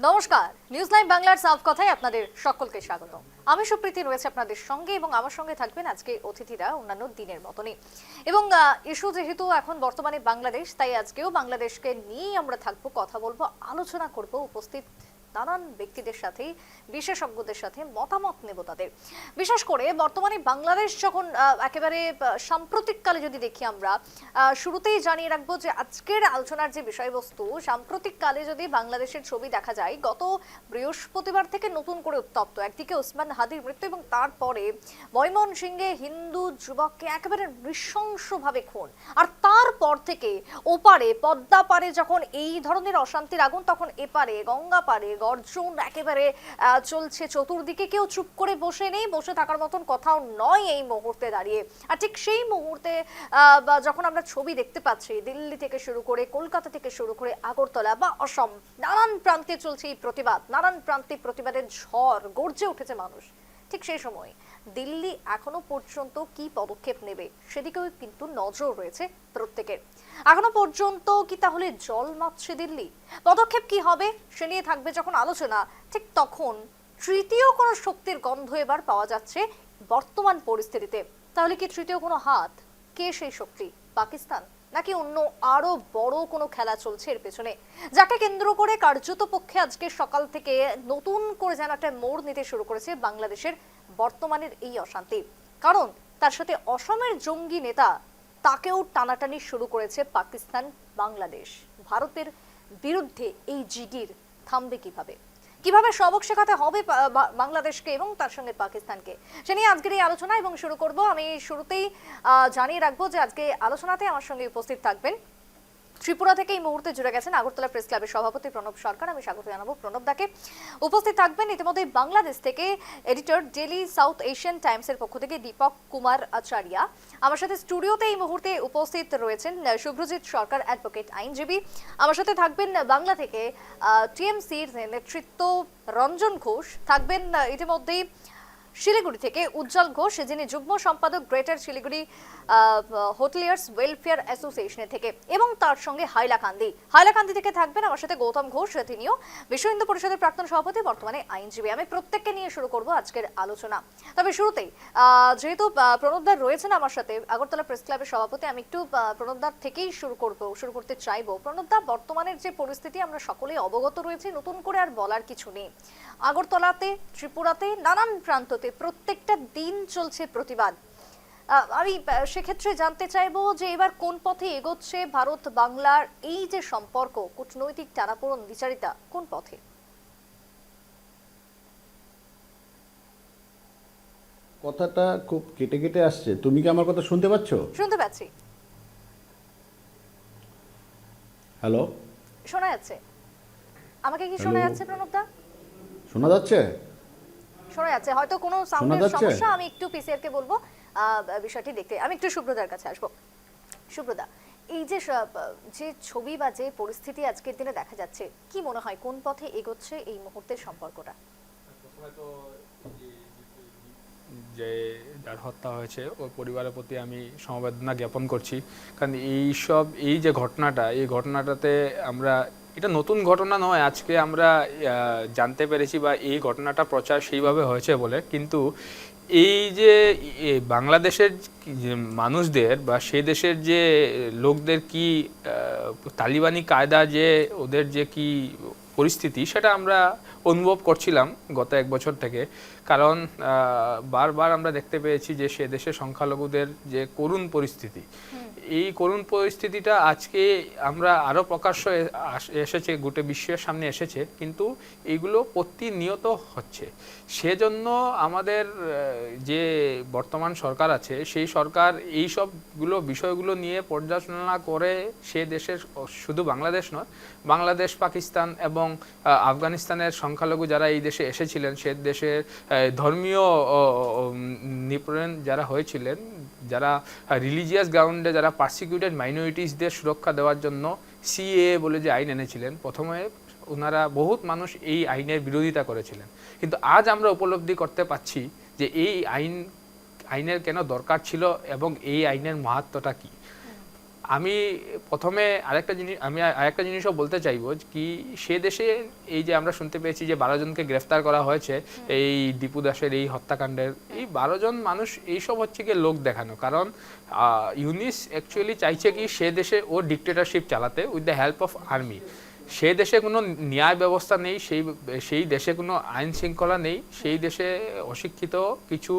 নমস্কার, news live বাংলার সাফ কথায় আপনাদের সকলকে স্বাগত। আমি সুপ্রীতি রয়েছে আপনাদের সঙ্গে এবং আমার সঙ্গে থাকবেন আজকে অতিথিরা অন্যান্য দিনের মতনই। এবং ইস্যু যেহেতু এখন বর্তমানে বাংলাদেশ, তাই আজকেও বাংলাদেশকে নিয়েই আমরা থাকবো, কথা বলবো, আলোচনা করব। উপস্থিত নানান ব্যক্তিদের সাথে, বিশেষজ্ঞদের সাথে মতামত নেব তাদের। বিশেষ করে বর্তমানে বাংলাদেশ যখন একেবারে সাম্প্রতিককালে যদি দেখি আমরা, শুরুতেই জানিয়ে রাখবো যে আজকের আলোচনার যে বিষয়বস্তু, সাম্প্রতিককালে যদি বাংলাদেশের ছবি দেখা যায়, গত বৃহস্পতিবার থেকে নতুন করে উত্তপ্ত। একদিকে ওসমান হাদির মৃত্যু এবং তারপরে ময়মনসিংহে হিন্দু যুবককে একেবারে নৃশংসভাবে খুন, আর তারপর থেকে ওপারে পদ্মা পারে যখন এই ধরনের অশান্তির আগুন, তখন এপারে গঙ্গা পারে গর্জন একেবারে চলছে চতুর্দিকে। কেউ চুপ করে বসে নেই, বসে থাকার মতন কথাও নয় এই মুহূর্তে দাঁড়িয়ে। আর ঠিক সেই মুহূর্তে যখন আমরা ছবি দেখতে পাচ্ছি, দিল্লি থেকে শুরু করে কলকাতা থেকে শুরু করে আগরতলা বা অসম, নানান প্রান্তে চলছে এই প্রতিবাদ, নানান প্রান্তে প্রতিবাদের ঝড়, গর্জে উঠেছে মানুষ। ঠিক সেই সময় দিল্লি এখনো পর্যন্ত কি পদক্ষেপ নেবে সেদিকেও কিন্তু নজর রয়েছে প্রত্যেকের। এখনো পর্যন্ত কি তাহলে জল মাপছে দিল্লি? পদক্ষেপ কি হবে সে নিয়ে থাকবে যখন আলোচনা, ঠিক তখন তৃতীয় কোনো শক্তির গন্ধ এবার পাওয়া যাচ্ছে বর্তমান পরিস্থিতিতে। তাহলে কি তৃতীয় কোনো হাত? কে সেই শক্তি? পাকিস্তান নাকি অন্য আরো বড় কোনো খেলা চলছে এর পেছনে, যাকে কেন্দ্র করে কার্যত পক্ষে আজকে সকাল থেকে নতুন করে যেন একটা মোড় নিতে শুরু করেছে বাংলাদেশের বর্তমানের এই অশান্তি? কারণ তার সাথে অসমের জঙ্গি নেতা, তাকেও টানাটানি শুরু করেছে পাকিস্তান। বাংলাদেশ ভারতের বিরুদ্ধে এই জিগির থামবে কিভাবে? কিভাবে সবক শেখাতে হবে বাংলাদেশকে এবং তার সঙ্গে পাকিস্তানকে, সে নিয়ে আজকের এই আলোচনা। এবং শুরু করব, আমি শুরুতেই জানিয়ে রাখবো যে আজকে আলোচনাতে আমার সঙ্গে উপস্থিত থাকবেন ত্রিপুরা থেকে এই মুহূর্তে জুড়ে গেছেন আগরতলা প্রেস ক্লাবের সভাপতি প্রণব সরকার। আমি স্বাগত জানাবো প্রণব দাকে। উপস্থিত থাকবেন ইতিমধ্যে বাংলাদেশ থেকে এডিটর, ডেলি সাউথ এশিয়ান টাইমসের পক্ষ থেকে দীপক কুমার আচারিয়া। আমার সাথে স্টুডিওতে এই মুহূর্তে উপস্থিত রয়েছেন শুভ্রজিৎ সরকার, অ্যাডভোকেট, আইনজীবী। আমার সাথে থাকবেন বাংলা থেকে টিএমসির নেতৃত্ব রঞ্জন ঘোষ। থাকবেন ইতিমধ্যেই শিলিগুড়ি থেকে উজ্জ্বল ঘোষ, যিনি যুগ্ম সম্পাদক গ্রেটার শিলিগুড়ি হোটেলিয়ার্স ওয়েলফেয়ার অ্যাসোসিয়েশনের থেকে, এবং তার সঙ্গে হাইলাকান্দি থেকে থাকবেন আমার সাথে গৌতম ঘোষ, তিনিও বিশ্ব হিন্দু পরিষদের প্রাক্তন সভাপতি, বর্তমানে আইনজীবী। আমি প্রত্যেককে নিয়ে শুরু করব আজকের আলোচনা। তবে শুরুতেই যেহেতু প্রণবদার রয়েছেন আমার সাথে, আগরতলা প্রেস ক্লাবের সভাপতি, আমি একটু প্রণবদার থেকেই শুরু করতে চাইবো। প্রণবদা, বর্তমানের যে পরিস্থিতি আমরা সকলেই অবগত রয়েছি, নতুন করে আর বলার কিছু নেই। আগরতলাতে, ত্রিপুরাতে, নানান প্রান্ততে প্রত্যেকটা দিন চলছে প্রতিবাদ। আমি সেক্ষেত্রে জানতে চাইবো যে এবার কোন পথে এগোচ্ছে ভারত বাংলার এই যে সম্পর্ক, কূটনৈতিক টানাপোড়েন, দ্বিচারিতা, কোন পথে? কথাটা খুব কেটে কেটে আসছে। তুমি কি আমার কথা শুনতে পাচ্ছ? শুনতে পাচ্ছি। হ্যালো, শোনা যাচ্ছে। আমাকে কি শোনা যাচ্ছে প্রণবদা? শোনা যাচ্ছে? শোনা যাচ্ছে। হয়তো কোনো সাউন্ডের সমস্যা, আমি একটু পিসিআর কে বলবো বিষয়টি দেখতে। আমি একটু সুব্রতার কাছে আসবো। সুব্রতা, এই যে যে ছবি বা যে পরিস্থিতি আজকের দিনে দেখা যাচ্ছে, কি মনে হয় কোন পথে এগোচ্ছে এই মুহূর্তের সম্পর্কটা? প্রথমে তো যে যার হত্যা হয়েছে ওর পরিবারের প্রতি আমি সমবেদনা জ্ঞাপন করছি। কারণ এই যে ঘটনাটা, এই ঘটনাটাতে আমরা, এটা নতুন ঘটনা নয়, আজকে আমরা জানতে পেরেছি বা এই ঘটনাটা প্রচার সেইভাবে হয়েছে বলে। কিন্তু এই যে বাংলাদেশের মানুষদের বা সেই দেশের যে লোকদের কি তালিবানি কায়দা, যে ওদের যে কি পরিস্থিতি, সেটা আমরা অনুভব করছিলাম গত এক বছর থেকে। কারণ বারবার আমরা দেখতে পেয়েছি যে সে দেশের সংখ্যালঘুদের যে করুণ পরিস্থিতি, এই করুণ পরিস্থিতিটা আজকে আমরা আরও প্রকাশ্য এসেছে, গোটা বিশ্বের সামনে এসেছে, কিন্তু এইগুলো প্রতিনিয়ত হচ্ছে। সেজন্য আমাদের যে বর্তমান সরকার আছে, সেই সরকার এই সবগুলো বিষয়গুলো নিয়ে পর্যালোচনা করে সে দেশের, শুধু বাংলাদেশ নয়, বাংলাদেশ, পাকিস্তান এবং আফগানিস্তানের সংখ্যালঘু যারা এই দেশে এসেছিলেন, সে দেশের ধর্মীয় নিপীড়ন যারা হয়েছিলেন, যারা রিলিজিয়াস গ্রাউন্ডে যারা পার্সিকিউটেড মাইনরিটিসদের সুরক্ষা দেওয়ার জন্য সিএএ বলে যে আইন এনেছিলেন, প্রথমে ওনারা বহুত মানুষ এই আইনের বিরোধিতা করেছিলেন। কিন্তু আজ আমরা উপলব্ধি করতে পারছি যে এই আইনের কেন দরকার ছিল এবং এই আইনের মাহাত্ম্যটা কী। আমি প্রথমে আরেকটা জিনিসও বলতে চাইবো কি সে দেশে এই যে আমরা শুনতে পেয়েছি যে 12 জনকে গ্রেফতার করা হয়েছে এই দীপু দাসের এই হত্যাকাণ্ডের, এই 12 জন মানুষ এইসব হচ্ছে কি লোক দেখানো। কারণ ইউনিস অ্যাকচুয়ালি চাইছে কি সে দেশে ও ডিক্টেটরশিপ চালাতে with the help of army. সেই দেশে কোনো ন্যায় ব্যবস্থা নেই, সেই দেশে কোনো আইন শৃঙ্খলা নেই, সেই দেশে অশিক্ষিত কিছু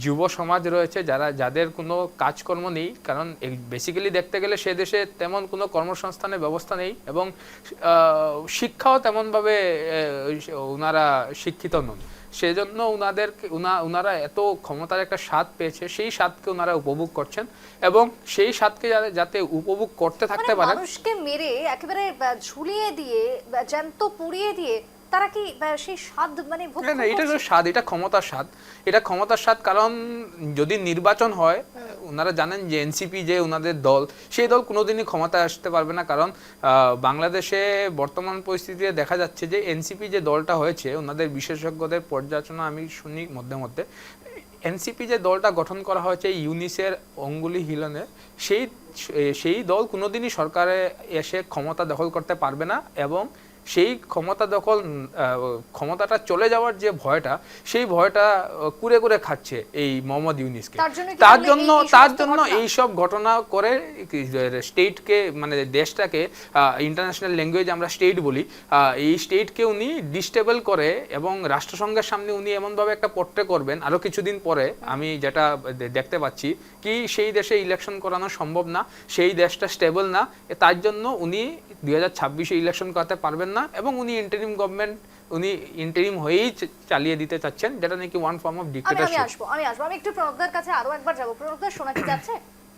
যুব সমাজ রয়েছে যাদের কোনো কাজকর্ম নেই। কারণ বেসিক্যালি দেখতে গেলে সে দেশে তেমন কোনো কর্মসংস্থানের ব্যবস্থা নেই এবং শিক্ষাও তেমনভাবে ওনারা শিক্ষিত নন। সেজন্য ওনারা এত ক্ষমতার একটা স্বাদ পেয়েছে, সেই স্বাদকে ওনারা উপভোগ করছেন এবং সেই স্বাদকে যাতে উপভোগ করতে থাকতে মানে পারেন। মানুষকে মেরে একেবারে ঝুলিয়ে দিয়ে জ্যান্ত পুড়িয়ে দিয়ে তারা কি সেই স্বাদ মানে ভোগ না, এটা তো স্বাদ, এটা ক্ষমতার স্বাদ, এটা ক্ষমতার স্বাদ। কারণ যদি নির্বাচন হয়, ওনারা জানেন যে এনসিপি যে ওনাদের দল, সেই দল কোনোদিনই ক্ষমতায় আসতে পারবে না। কারণ বাংলাদেশে বর্তমান পরিস্থিতিতে দেখা যাচ্ছে যে এনসিপি যে দলটা হয়েছে, ওনাদের বিশেষজ্ঞদের পর্যালোচনা আমি শুনি মধ্যে মধ্যে, এনসিপি যে দলটা গঠন করা হয়েছে ইউনিসের অঙ্গুলি হিলনে, সেই দল কোনোদিনই সরকারে এসে ক্ষমতা দখল করতে পারবে না এবং সেই ক্ষমতাটা চলে যাওয়ার যে ভয়টা, সেই ভয়টা কুরে কুরে খাচ্ছে এই মোহাম্মদ ইউনিসকে। তার জন্য এই সব ঘটনা করে স্টেটকে, মানে দেশটাকে, ইন্টারন্যাশনাল ল্যাঙ্গুয়েজ আমরা স্টেট বলি, এই স্টেটকে উনি ডিস্টেবল করে এবং রাষ্ট্রসংঘের সামনে উনি এমনভাবে একটা পোট্রে করবেন আরও কিছুদিন পরে। আমি যেটা দেখতে পাচ্ছি কি সেই দেশে ইলেকশন করানো সম্ভব না, সেই দেশটা স্টেবল না, তার জন্য উনি 2026-এ ইলেকশন করাতে পারবেন না এবং উনি ইন্টারিম হয়েই চালিয়ে দিতে চাচ্ছেন, যেটা নাকি ওয়ান ফর্ম অফ ডিক্টেটরশিপ। আমি আসবো আমি একটু প্রণবদার কাছে আরো একবার যাব। প্রণবদা, শোনা কি যাচ্ছে?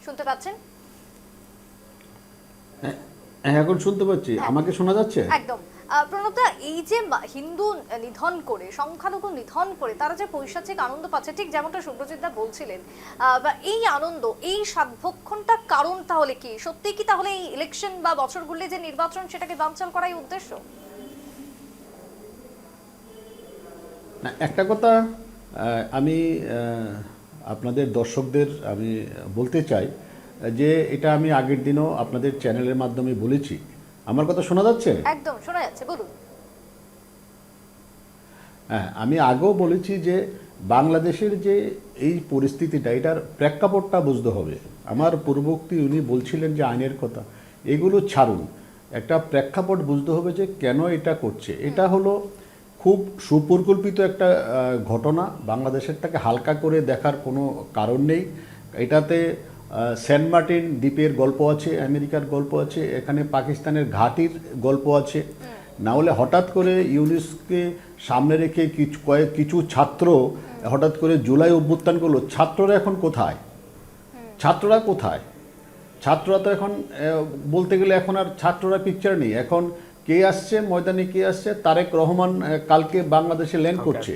শুনতে পাচ্ছেন? হ্যাঁ, এখন শুনতে পাচ্ছি। আমাকে শোনা যাচ্ছে? একদম। প্রণবদা, এই যে হিন্দু নিধন করে, সংখ্যালঘু নিধন করে তারা যে পৈশাচিক আনন্দ পাচ্ছে, ঠিক যেমনটা সুব্রজিৎ দা বলছিলেন, বা এই আনন্দ, এই সাধভক্ষণটার কারণ তাহলে কি? সত্যি কি তাহলে এই ইলেকশন বা বছরগুলি যে নির্বাচন, সেটাকে বানচাল করাই উদ্দেশ্য? না, একটা কথা আমি আপনাদের দর্শকদের আমি বলতে চাই যে এটা আমি আগের দিনও আপনাদের চ্যানেলের মাধ্যমে বলেছি। আমার কথা শোনা যাচ্ছে? একদম শোনা যাচ্ছে, বলুন। হ্যাঁ, আমি আগেও বলেছি যে বাংলাদেশের যে এই পরিস্থিতিটা, এটার প্রেক্ষাপটটা বুঝতে হবে। আমার পূর্ববর্তী উনি বলছিলেন যে আইনের কথা, এগুলো ছাড়ুন, একটা প্রেক্ষাপট বুঝতে হবে যে কেন এটা করছে। এটা হলো খুব সুপরিকল্পিত একটা ঘটনা। বাংলাদেশেরটাকে হালকা করে দেখার কোনো কারণ নেই। এটাতে সেন্ট মার্টিন দ্বীপের গল্প আছে, আমেরিকার গল্প আছে, এখানে পাকিস্তানের ঘাঁটির গল্প আছে। না হলে হঠাৎ করে ইউনিসকে সামনে রেখে কিছু ছাত্র হঠাৎ করে জুলাই অভ্যুত্থান করলো। ছাত্ররা এখন কোথায়? ছাত্ররা কোথায়? ছাত্ররা তো এখন বলতে গেলে এখন আর ছাত্ররা পিকচার নেই। এখন কে আসছে ময়দানে, কে আসছে? তারেক রহমান কালকে বাংলাদেশে ল্যান্ড করছে।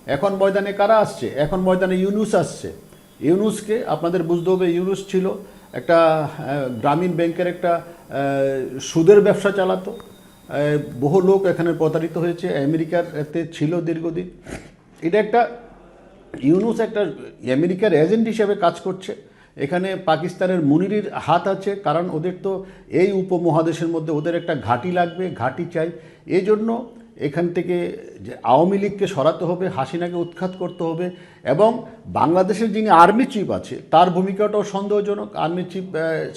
এখন ময়দানে কারা আসছে? এখন ময়দানে ইউনুস আসছে। ইউনুসকে আপনাদের বুঝতে হবে, ইউনুস ছিল একটা গ্রামীণ ব্যাংকের একটা সুদের ব্যবসা চালাতো। বহু লোক এখানে প্রতারিত হয়েছে, আমেরিকার এতে ছিল দীর্ঘদিন। এটা একটা ইউনুস একটা আমেরিকার এজেন্ট হিসেবে কাজ করছে। এখানে পাকিস্তানের মুনিরের হাত আছে, কারণ ওদের তো এই উপমহাদেশের মধ্যে ওদের একটা ঘাঁটি লাগবে, ঘাঁটি চাই। এই জন্য এখান থেকে যে আওয়ামী লীগকে সরাতে হবে, হাসিনাকে উৎখাত করতে হবে এবং বাংলাদেশের যিনি আর্মি চিফ আছে তার ভূমিকাটাও সন্দেহজনক। Army chief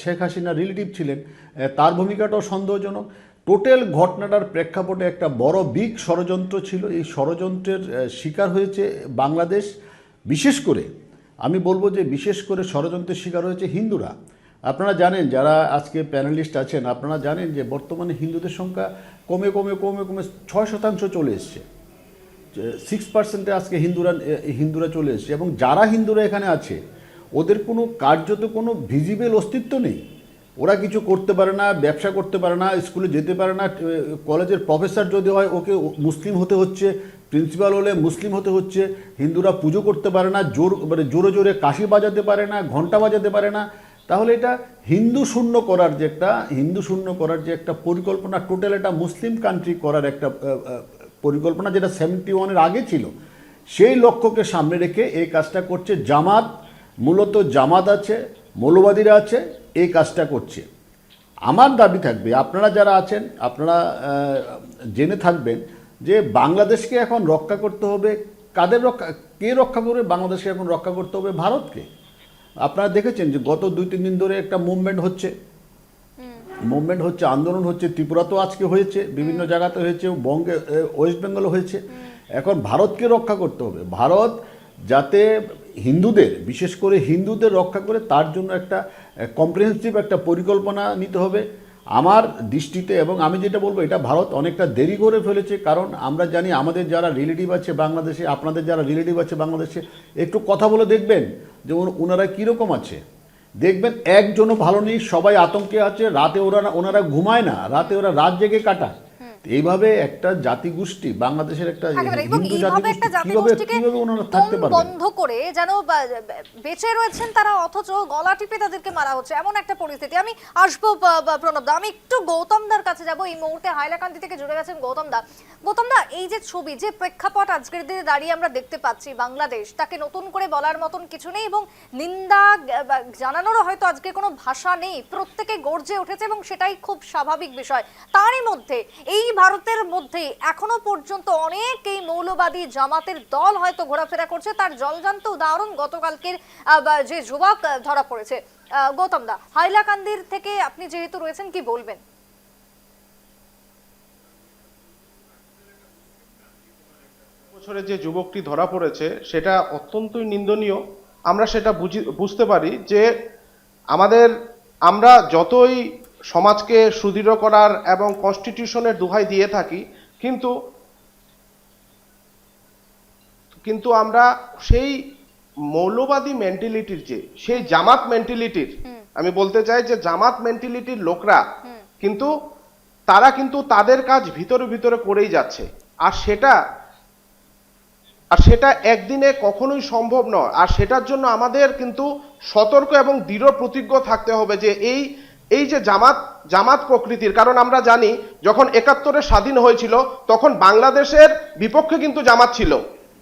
Sheikh Hasina relative ছিলেন, তার ভূমিকাটাও সন্দেহজনক। টোটাল ঘটনাটার প্রেক্ষাপটে একটা বড় বিগ ষড়যন্ত্র ছিল। এই ষড়যন্ত্রের শিকার হয়েছে বাংলাদেশ। বিশেষ করে আমি বলবো যে বিশেষ করে ষড়যন্ত্রের শিকার হয়েছে হিন্দুরা। আপনারা জানেন, যারা আজকে প্যানেলিস্ট আছেন, আপনারা জানেন যে বর্তমানে হিন্দুদের সংখ্যা কমে 6% চলে এসছে। 6% আজকে হিন্দুরা চলে এসছে এবং যারা হিন্দুরা এখানে আছে ওদের কোনো কার্যত কোনো ভিজিবল অস্তিত্ব নেই। ওরা কিছু করতে পারে না, ব্যবসা করতে পারে না, স্কুলে যেতে পারে না, কলেজের প্রফেসর যদি হয় ওকে মুসলিম হতে হচ্ছে, প্রিন্সিপাল হলে মুসলিম হতে হচ্ছে। হিন্দুরা পুজো করতে পারে না, জোরে জোরে কাশি বাজাতে পারে না, ঘন্টা বাজাতে পারে না। তাহলে এটা হিন্দু শূন্য করার যে একটা পরিকল্পনা, টোটাল একটা মুসলিম কান্ট্রি করার একটা পরিকল্পনা, যেটা 71-এর আগে ছিল, সেই লক্ষ্যকে সামনে রেখে এই কাজটা করছে জামাত। মূলত জামাত আছে, মৌলবাদীরা আছে, এই কাজটা করছে। আমার দাবি থাকবে, আপনারা যারা আছেন আপনারা জেনে থাকবেন যে বাংলাদেশকে এখন রক্ষা করতে হবে। কে রক্ষা করবে বাংলাদেশকে? এখন রক্ষা করতে হবে ভারতকে। আপনারা দেখেছেন যে গত 2-3 দিন ধরে একটা মুভমেন্ট হচ্ছে, আন্দোলন হচ্ছে। ত্রিপুরাতেও আজকে হয়েছে, বিভিন্ন জায়গাতে হয়েছে, ওয়েস্ট বেঙ্গলে হয়েছে। এখন ভারতকে রক্ষা করতে হবে। ভারত যাতে হিন্দুদের, বিশেষ করে হিন্দুদের রক্ষা করে, তার জন্য একটা কম্প্রিহেন্সিভ একটা পরিকল্পনা নিতে হবে আমার দৃষ্টিতে। এবং আমি যেটা বলবো, এটা ভারত অনেকটা দেরি করে ফেলেছে। কারণ আমরা জানি আমাদের যারা রিলেটিভ আছে বাংলাদেশে, আপনাদের যারা রিলেটিভ আছে বাংলাদেশে, একটু কথা বলে দেখবেন যে ওনারা কীরকম আছে। দেখবেন একজনও ভালো নেই, সবাই আতঙ্কে আছে। রাতে ওনারা ঘুমায় না, রাতে ওরা রাত জেগে কাটায়। এইভাবে একটা জাতিগোষ্ঠী, বাংলাদেশের একটা হিন্দু জাতিগোষ্ঠী কিভাবে ওনারা থাকতে পারবে বন্ধ করে যেন বেঁচে রয়েছেন তারা, অথচ গলা টিপে তাদেরকে মারা হচ্ছে, এমন একটা পরিস্থিতি। আমি আসবো প্রণবদা, আমি একটু গৌতমদার কাছে যাব। এই মুহূর্তে হাইলাকান্দি থেকে জুড়ে গেছেন গৌতমদা। গৌতমদা, এই যে ছবি, যে প্রেক্ষাপট আজকের দিনে দাঁড়িয়ে আমরা দেখতে পাচ্ছি, বাংলাদেশ, তাকে নতুন করে বলার মতন কিছু নেই এবং নিন্দা জানানোরও হয়তো আজকে কোনো ভাষা নেই। প্রত্যেকে গর্জে উঠেছে এবং সেটাই খুব স্বাভাবিক বিষয়। তারই মধ্যে এই ভারতের মধ্যে এখনো পর্যন্ত অনেক এই মৌলবাদী জামাতের দল হয়তো ঘোরাফেরা করছে। তার জলজান্ত উদাহরণ গতকালকের যে যুবক ধরা পড়েছে। গৌতম দা, হাইলাকান্দির থেকে আপনি যেহেতু রয়েছেন, কি বলবেন? বছরে যে যুবকটি ধরা পড়েছে সেটা অত্যন্তই নিন্দনীয়। আমরা সেটা বুঝতে পারি যে আমরা যতই সমাজকে সুদৃঢ় করার এবং কনস্টিটিউশনের দোহাই দিয়ে থাকি, কিন্তু আমরা সেই মৌলবাদী মেন্টালিটির, সেই জামাত মেন্টালিটির, আমি বলতে চাই যে জামাত মেন্টালিটির লোকরা কিন্তু তাদের কাজ ভিতরে ভিতরে করেই যাচ্ছে। আর সেটা একদিনে কখনোই সম্ভব নয়। আর সেটার জন্য আমাদের কিন্তু সতর্ক এবং দৃঢ় প্রতিজ্ঞ থাকতে হবে যে এই যে জামাত প্রকৃতির, কারণ আমরা জানি যখন ৭১-এ স্বাধীন হয়েছিল তখন বাংলাদেশের বিপক্ষে কিন্তু জামাত ছিল।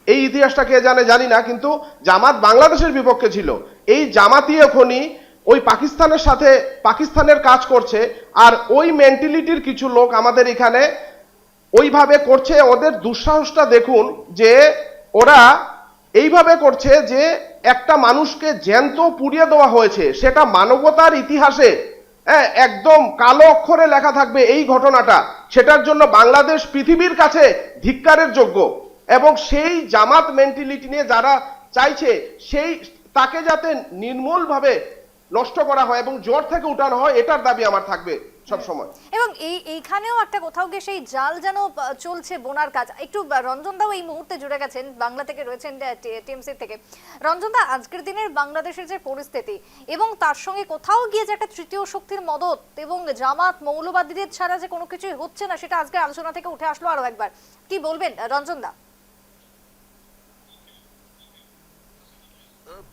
এই ইতিহাসটা কে জানে জানি না, কিন্তু জামাত বাংলাদেশের বিপক্ষে ছিল। এই জামাতই এখনই ওই পাকিস্তানের কাজ করছে। আর ওই মেন্টালিটির কিছু লোক আমাদের এখানে ওইভাবে করছে। ওদের দুঃসাহসটা দেখুন যে ওরা এইভাবে করছে যে একটা মানুষকে জ্যান্ত পুড়িয়ে দেওয়া হয়েছে, সেটা মানবতার ইতিহাসে একদম কালো অক্ষরে লেখা থাকবে এই ঘটনাটা। সেটার জন্য বাংলাদেশ পৃথিবীর কাছে ধিক্কারের যোগ্য। এবং সেই জামাত মেন্টালিটি নিয়ে যারা চাইছে তাকে যাতে নির্মূলভাবে নষ্ট করা হয় এবং জোর থেকে উঠানো হয়, এটার দাবি আমার থাকবে সব সময়। এবং এইখানেও একটা কোথাও গিয়ে সেই জাল যেন চলছে বোনার কাজ। একটু রঞ্জন দাও এই মুহূর্তে জুড়ে গেছেন, বাংলা থেকে রয়েছেন, টিএমসি থেকে। রঞ্জন দা, আজকের দিনের বাংলাদেশের যে পরিস্থিতি এবং তার সঙ্গে কোথাও গিয়ে যে একটা তৃতীয় শক্তির মদত এবং জামাত মৌলবাদীদের ছাড়া যে কোনো কিছুই হচ্ছে না, সেটা আজকে আলোচনা থেকে উঠে আসলো আরো একবার। কি বলবেন রঞ্জন দা?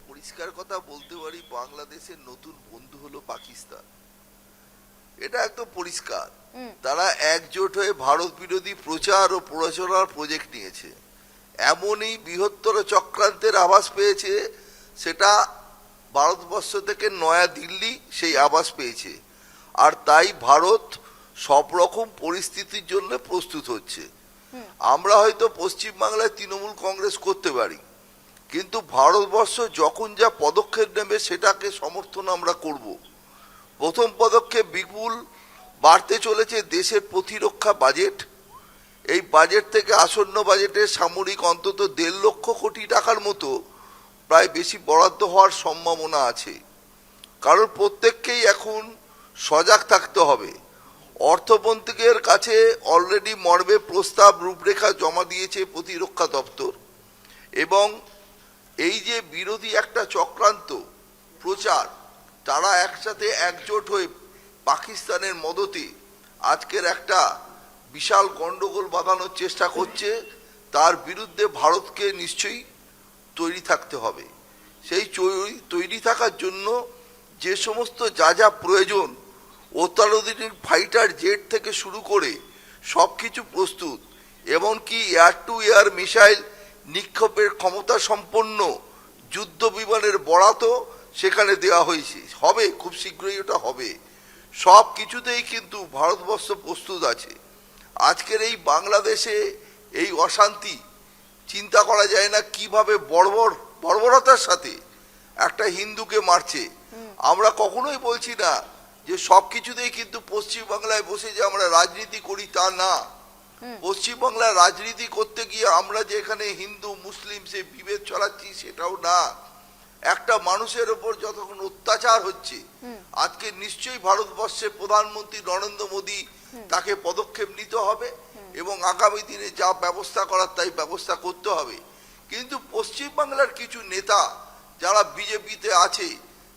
পরিষ্কার কথা বলতে পারি, বাংলাদেশের নতুন বন্ধু হলো পাকিস্তান। এটা একদম পরিষ্কার। তারা একজোট হয়ে ভারত বিরোধী প্রচার ও প্রচারণার প্রজেক্ট নিয়েছে। এমনই বৃহত্তর চক্রান্তের আভাস পেয়েছে, সেটা ভারতবর্ষ থেকে নয়া দিল্লি সেই আভাস পেয়েছে। আর তাই ভারত সব রকম পরিস্থিতির জন্য প্রস্তুত হচ্ছে। আমরা হয়তো পশ্চিমবাংলায় তৃণমূল কংগ্রেস করতে পারি, কিন্তু ভারতবর্ষ যখন যা পদক্ষেপ নেবে সেটাকে সমর্থন আমরা করব। প্রথম পদক্ষেপ, বিপুল বাড়তে চলেছে দেশের প্রতিরক্ষা বাজেট। এই বাজেট থেকে আসন্ন বাজেটে সামরিক অন্তত ১.৫ লক্ষ কোটি টাকার মতো প্রায় বেশি বরাদ্দ হওয়ার সম্ভাবনা আছে। কারণ প্রত্যেককেই এখন সজাগ থাকতে হবে। অর্থমন্ত্রীর কাছে অলরেডি মর্মে প্রস্তাব রূপরেখা জমা দিয়েছে প্রতিরক্ষা দপ্তর। এবং এই যে বিরোধী একটা চক্রান্ত প্রচার, তারা একসাথে একজোট হয়ে পাকিস্তানের মদতে আজকের একটা বিশাল গন্ডগোল বাঁধানোর চেষ্টা করছে। তার বিরুদ্ধে ভারতকে নিশ্চয়ই তৈরি থাকতে হবে। সেই তৈরি থাকার জন্য যে সমস্ত যা প্রয়োজন, অত্যাধুনিক ফাইটার জেট থেকে শুরু করে সব কিছু প্রস্তুত। এমনকি এয়ার টু এয়ার মিসাইল নিক্ষেপের ক্ষমতা সম্পন্ন যুদ্ধ বিমানের বরাতও সেখানে দেওয়া হয়েছে, হবে খুব শীঘ্রই, ওটা হবে। সব কিছুতেই কিন্তু ভারতবর্ষ প্রস্তুত আছে। আজকের এই বাংলাদেশে এই অশান্তি চিন্তা করা যায় না কিভাবে বর্বরতার সাথে একটা হিন্দুকে মারছে। আমরা কখনোই বলছি না যে সব কিছুতেই কিন্তু পশ্চিমবাংলায় বসে যে আমরা রাজনীতি করি তা না। পশ্চিমবাংলায় রাজনীতি করতে গিয়ে আমরা যে এখানে হিন্দু মুসলিম সে বিভেদ ছড়াচ্ছি সেটাও না। একটা মানুষের ওপর যতক্ষণ অত্যাচার হচ্ছে, আজকে নিশ্চয়ই ভারতবর্ষের প্রধানমন্ত্রী নরেন্দ্র মোদী তাকে পদক্ষেপ নিতে হবে এবং আগামী দিনে যা ব্যবস্থা করার তাই ব্যবস্থা করতে হবে। কিন্তু পশ্চিমবাংলার কিছু নেতা যারা বিজেপিতে আছে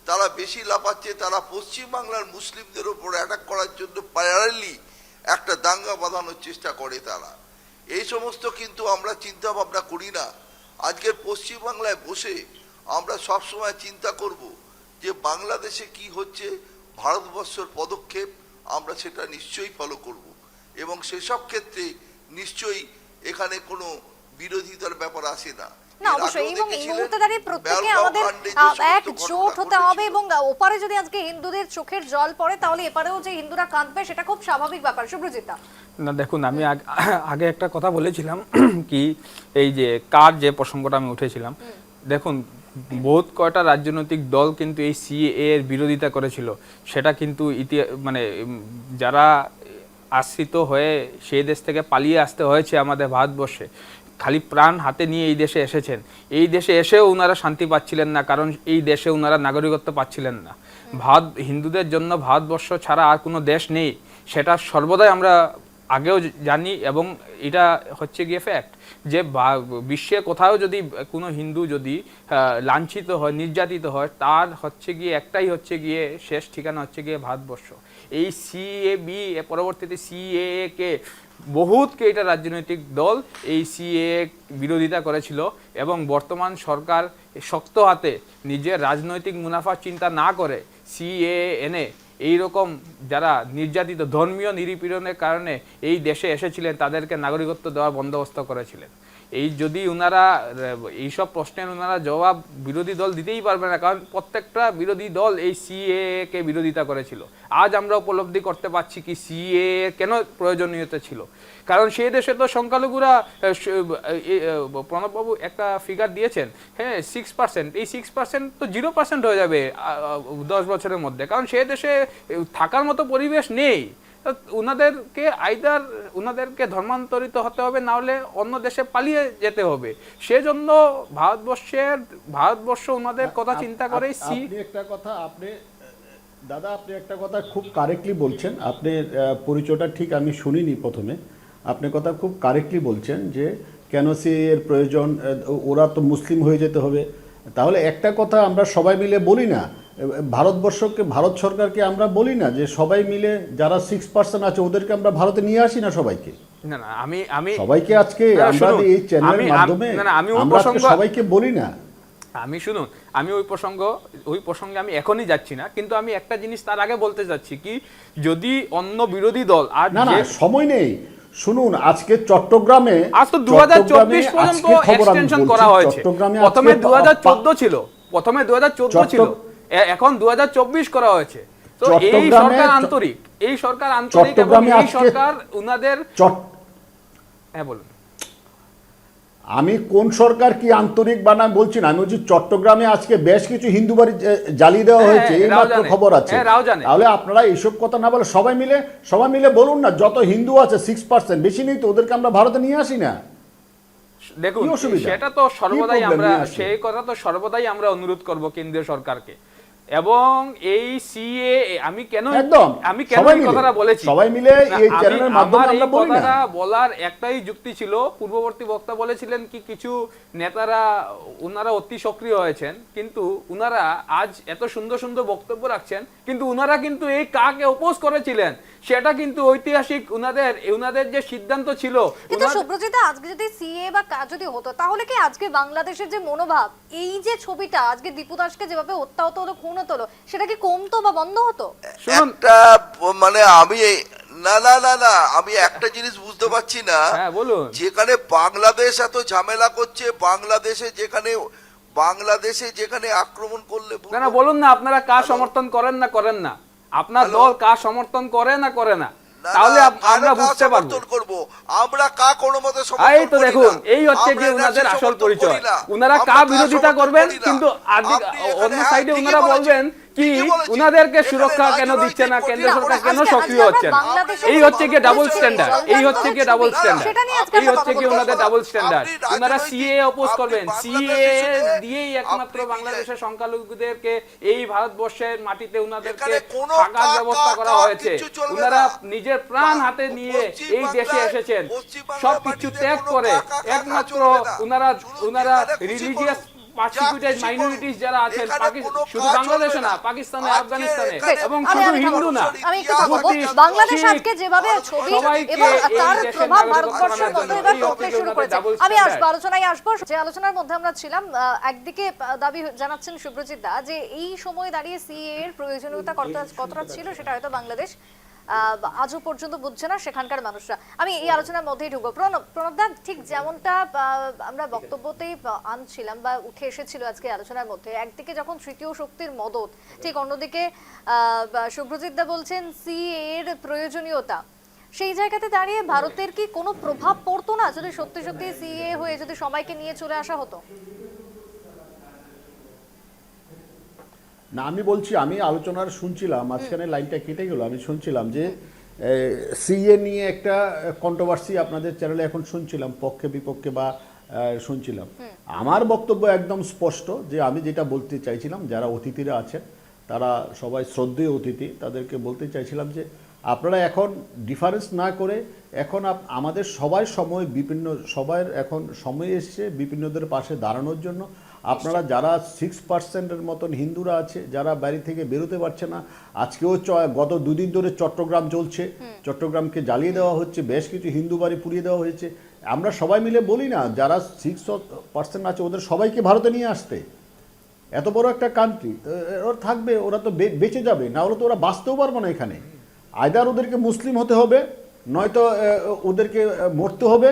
তারা বেশি লাফাচ্ছে, তারা পশ্চিমবাংলার মুসলিমদের ওপর অ্যাটাক করার জন্য প্যারালালি একটা দাঙ্গা বাঁধানোর চেষ্টা করে। তারা এই সমস্ত কিন্তু আমরা চিন্তা ভাবনা করি না। আজকের পশ্চিমবাংলায় বসে আমরা সবসময় চিন্তা করব যে বাংলাদেশে কি হচ্ছে, ভারতবর্ষের পদক্ষেপ আমরা সেটা নিশ্চয়ই ফলো করব এবং সেসব ক্ষেত্রে নিশ্চয়ই এখানে কোনো বিরোধিতার ব্যাপার আসে না। না অবশ্যই, এবং এই মুহূর্তে দাঁড়িয়ে প্রত্যেকে আমাদের একজোট হতে হবে এবং ওপারে যদি আজকে হিন্দুদের চোখের জল পড়ে তাহলে এপারেও যে হিন্দুরা কাঁদবে সেটা খুব স্বাভাবিক ব্যাপার। সুব্রজিতা, না দেখুন, আমি আগে একটা কথা বলেছিলাম কি এই যে কার যে প্রসঙ্গটা আমি উঠেছিলাম, দেখুন বহুত কয়টা রাজনৈতিক দল কিন্তু এই সিএএ এর বিরোধিতা করেছিল। সেটা কিন্তু মানে যারা আশ্রিত হয়ে সেই দেশ থেকে পালিয়ে আসতে হয়েছে আমাদের ভারতবর্ষে, খালি প্রাণ হাতে নিয়ে এই দেশে এসেছেন, এই দেশে এসেও ওনারা শান্তি পাচ্ছিলেন না, কারণ এই দেশে ওনারা নাগরিকত্ব পাচ্ছিলেন না। হিন্দুদের জন্য ভারতবর্ষ ছাড়া আর কোনো দেশ নেই, সেটা সর্বদাই আমরা আগেও জানি এবং এটা হচ্ছে গিয়ে ফ্যাক্ট যে বিশ্বে কোথাও যদি কোনো হিন্দু যদি লাঞ্ছিত হয়, নির্যাতিত হয়, তার হচ্ছে গিয়ে একটাই হচ্ছে গিয়ে শেষ ঠিকানা হচ্ছে গিয়ে ভারতবর্ষ। এই সিএবি পরবর্তীতে সিএএ কে বহুতকে এটা রাজনৈতিক দল এই সিএএ বিরোধিতা করেছিল এবং বর্তমান সরকার শক্ত হাতে নিজের রাজনৈতিক মুনাফা চিন্তা না করে সিএএ এনে এইরকম যারা নির্যাতিত ধর্মীয় নিপীড়নের কারণে এই দেশে এসেছিলেন তাদেরকে নাগরিকত্ব দেওয়ার বন্দোবস্ত করেছিলেন। এই যদি ওনারা এইসব প্রশ্নের ওনারা জবাব বিরোধী দল দিতেই পারবে না, কারণ প্রত্যেকটা বিরোধী দল এই সিএএ কে বিরোধিতা করেছিল। আজ আমরা উপলব্ধি করতে পারছি কি সিএএ কেন প্রয়োজনীয়তা ছিল, কারণ সেই দেশে তো সংখ্যালঘুরা, প্রণববাবু একটা ফিগার দিয়েছেন, হ্যাঁ 6%, এই 6% তো 0% হয়ে যাবে 10 বছরের মধ্যে, কারণ সেই দেশে থাকার মতো পরিবেশ নেই। ওনাদেরকে ধর্মান্তরিত হতে হবে, না হলে অন্য দেশে পালিয়ে যেতে হবে। সেজন্য ভারতবর্ষ ওনাদের কথা চিন্তা করে আপনি একটা কথা খুব কারেক্টলি বলছেন। আপনি পরিচয়টা ঠিক আমি শুনিনি প্রথমে, আপনি কথা খুব কারেক্টলি বলছেন যে কেন সে এর প্রয়োজন, ওরা তো মুসলিম হয়ে যেতে হবে। তাহলে একটা কথা আমরা সবাই মিলে বলি না, ভারত সরকারকে আমরা বলি না যে সবাই মিলে যারা 6% আছে ওদেরকে আমরা ভারতে নিয়ে আসি না সবাইকে? না না, আমি সবাইকে আজকে আমরা এই চ্যানেলের মাধ্যমে আমরা সবাইকে বলি না। শুনুন, আমি ওই প্রসঙ্গে আমি এখনই যাচ্ছি না, কিন্তু আমি একটা জিনিস তার আগে বলতে চাচ্ছি কি, যদি অন্য বিরোধী দল আর না সময় নেই, শুনুন আজকে চট্টগ্রামে আজ তো 2024 পর্যন্ত এক্সটেনশন করা হয়েছে। প্রথমে 2014 ছিল, এখন 2024 করা হয়েছে। তো এই সরকার আন্তরিক, এবং এই সরকার উনাদের, হ্যাঁ বলুন। আমি কোন সরকার কি আন্তরিক বানা বলছি না, আমি বলছি চট্টগ্রামে আজকে বেশ কিছু হিন্দু বাড়ি জ্বালিয়ে দেওয়া হয়েছে, এই মাত্র খবর আছে। তাহলে আপনারা এইসব কথা না বলে সবাই মিলে বলুন না, যত হিন্দু আছে 6%, বেশি নেই তো, ওদেরকে আমরা ভারতে নিয়ে আসি না। দেখুন সেটা তো সর্বদাই আমরা, সেই কথা তো সর্বদাই আমরা অনুরোধ করব কেন্দ্রীয় সরকারকে। এবং এই সিএএ আমি কেন কথাটা বলেছি, সবাই মিলে এই চ্যানেলের মাধ্যমে আমরা বলি না। বলার একটাই যুক্তি ছিল, পূর্ববর্তী বক্তা বলেছিলেন কি কিছু নেতারা ওনারা অতি সক্রিয় হয়েছেন, কিন্তু ওনারা আজ এত সুন্দর সুন্দর বক্তব্য রাখছেন, কিন্তু ওনারা কিন্তু এই কাকে অপোজ করেছিলেন সেটা কিন্তু ঐতিহাসিক ওনাদের যে সিদ্ধান্ত ছিল। কিন্তু সুব্রজিতা, আজকে যদি সিএ বা যদি হতো তাহলে কি আজকে বাংলাদেশের যে মনোভাব, এই যে ছবিটা আজকে দীপু দাসকে যেভাবে হত্যা হতো, খুন হতো, সেটা কি কমতো বা বন্ধ হতো? একটা মানে আমি একটা জিনিস বুঝতে পারছি না, যেখানে বাংলাদেশ এত ঝামেলা করছে, বাংলাদেশে যেখানে বাংলাদেশে যেখানে আক্রমণ করলে না না বলুন না, আপনারা কার সমর্থন করেন না করেন না, আপনার দল কার সমর্থন করে না করে না, তাহলে আমরা বুঝতে পারবো। আমরা কা কোনো মতে এই তো দেখুন, এই হচ্ছে কি ওনাদের আসল পরিচয়। ওনারা কা বিরোধিতা করবেন, কিন্তু অন্য সাইডে ওনারা বলবেন কি ওনাদেরকে সুরক্ষা কেন দিচ্ছে না, কেন্দ্র সরকার কেন সক্রিয় হচ্ছে না। এই হচ্ছে কি ডাবল স্ট্যান্ডার্ড, এই হচ্ছে কি ডাবল স্ট্যান্ডার্ড, এই হচ্ছে কি ওনাদের ডাবল স্ট্যান্ডার্ড। ওনারা সিএ অপোজ করবেন, সিএ দিয়েই একমাত্র বাংলাদেশের সংখ্যালঘুদেরকে এই ভারতবর্ষের মাটিতে ওনাদেরকে থাকার ব্যবস্থা করা হয়েছে। ওনারা নিজের প্রাণ হাতে নিয়ে এই দেশে এসেছেন, সবকিছু ত্যাগ করে একমাত্র ওনারা রিলিজিয়াস পার্সিকিউটেড মাইনরিটিস যারা আছেন, শুধু বাংলাদেশে না, পাকিস্তানে, আফগানিস্তানে, এবং শুধু হিন্দু না, আমি একটু বলবো, বাংলাদেশ আজকে যেভাবে ছবি এবং তার প্রভাব ভারতবর্ষের মধ্যে এবার পড়তে শুরু করেছে। আমি আসবো, আলোচনায় আসবো। যে আলোচনার মধ্যে আমরা ছিলাম, একদিকে দাবি জানাচ্ছেন সুব্রজিৎ দা যে এই সময় দাঁড়িয়ে সিএ এর প্রয়োজনীয়তা কতটা ছিল সেটা হয়তো বাংলাদেশ আজও পর্যন্ত বুঝছে না সেখানকার মানুষরা। আমি এই আলোচনার মধ্যেই ঢুকবো। প্রণবদা, ঠিক যেমনটা আমরা বক্তব্যতেই আনছিলাম বা উঠে এসেছিল আজকে আলোচনার মধ্যে, একদিকে যখন তৃতীয় শক্তির মদত, ঠিক অন্যদিকে সুব্রজিৎ দা বলছেন সিএ এর প্রয়োজনীয়তা। সেই জায়গাতে দাঁড়িয়ে ভারতের কি কোনো প্রভাব পড়তো না যদি সত্যি সত্যি সিএ হয়ে যদি সবাইকে নিয়ে চলে আসা হতো? না, আমি বলছি, আমি আলোচনার শুনছিলাম, মাঝখানে লাইনটা কেটে গেল, আমি শুনছিলাম যে সিএ নিয়ে একটা কন্ট্রোভার্সি আপনাদের চ্যানেলে এখন শুনছিলাম, পক্ষে বিপক্ষে বা শুনছিলাম। আমার বক্তব্য একদম স্পষ্ট, যে আমি যেটা বলতে চাইছিলাম, যারা অতিথিরা আছেন তারা সবাই শ্রদ্ধেয় অতিথি, তাদেরকে বলতে চাইছিলাম যে আপনারা এখন ডিফারেন্স না করে, এখন আমাদের সবার এখন সময় এসছে বিপিনদের পাশে দাঁড়ানোর জন্য। আপনারা যারা 6% মতন হিন্দুরা আছে, যারা বাড়ি থেকে বেরোতে পারছে না, আজকেও গত দুদিন ধরে চট্টগ্রাম চলছে, চট্টগ্রামকে জ্বালিয়ে দেওয়া হচ্ছে, বেশ কিছু হিন্দু বাড়ি পুড়িয়ে দেওয়া হয়েছে। আমরা সবাই মিলে বলি না, যারা 6% আছে ওদের সবাইকে ভারতে নিয়ে আসতে। এত বড় একটা কান্ট্রি ওরা থাকবে, ওরা তো বেঁচে যাবে, না হলে তো ওরা বাঁচতেও পারবো না এখানে। আইদার ওদেরকে মুসলিম হতে হবে, নয়তো ওদেরকে মরতে হবে,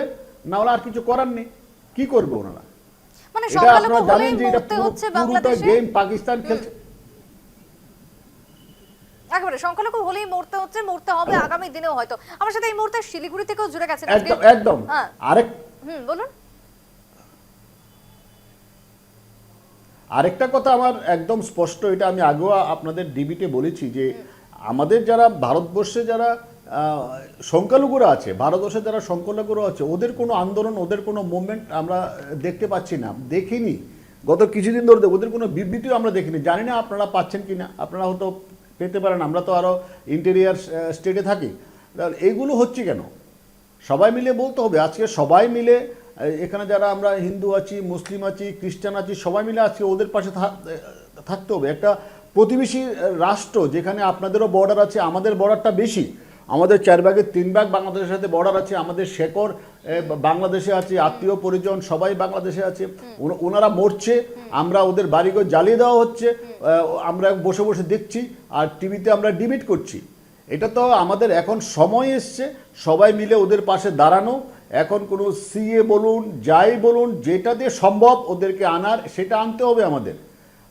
না হলে আর কিছু করার নেই। কি করবে ওনারা? মানে এটা আপনারা জানেন যে এটা পুরোটা গেম পাকিস্তান খেলছে। একেবারে সংখ্যালঘু হলেই মরতে হচ্ছে, মরতে হবে আগামী দিনেও হয়তো। আমার সাথে এই মুহূর্তে শিলিগুড়ি থেকেও জুড়ে গেছেন একদম বলুন। আরেকটা কথা আমার একদম স্পষ্ট, এটা আমি আগেও আপনাদের ডিবিতে বলেছি যে আমাদের যারা ভারতবর্ষে যারা সংখ্যালঘুরা আছে, ভারতবর্ষে যারা সংখ্যালঘুরা আছে, ওদের কোনো আন্দোলন, ওদের কোনো মুভমেন্ট আমরা দেখতে পাচ্ছি না, দেখিনি গত কিছুদিন ধরে। ওদের কোনো বিবৃতিও আমরা দেখিনি। জানি না আপনারা পাচ্ছেন কিনা, আপনারা হয়তো পেতে পারেন, আমরা তো আরও ইন্টেরিয়ার স্টেটে থাকি। এইগুলো হচ্ছে কেন? সবাই মিলে বলতে হবে। আজকে সবাই মিলে এখানে যারা আমরা হিন্দু আছি, মুসলিম আছি, খ্রিস্টান আছি, সবাই মিলে আজকে ওদের পাশে থাকতে হবে। একটা প্রতিবেশী রাষ্ট্র যেখানে আপনাদেরও বর্ডার আছে, আমাদের বর্ডারটা বেশি, আমাদের 4 ভাগের 3 ভাগ বাংলাদেশের সাথে বর্ডার আছে, আমাদের শেকড় বাংলাদেশে আছে, আত্মীয় পরিজন সবাই বাংলাদেশে আছে। ওনারা মরছে, আমরা ওদের বাড়িঘর জ্বালিয়ে দেওয়া হচ্ছে, আমরা বসে বসে দেখছি আর টিভিতে আমরা ডিবেট করছি। এটা তো আমাদের এখন সময় এসছে সবাই মিলে ওদের পাশে দাঁড়ানো। এখন কোনো সিএ বলুন, যাই বলুন, যেটা দিয়ে সম্ভব ওদেরকে আনার, সেটা আনতে হবে আমাদের।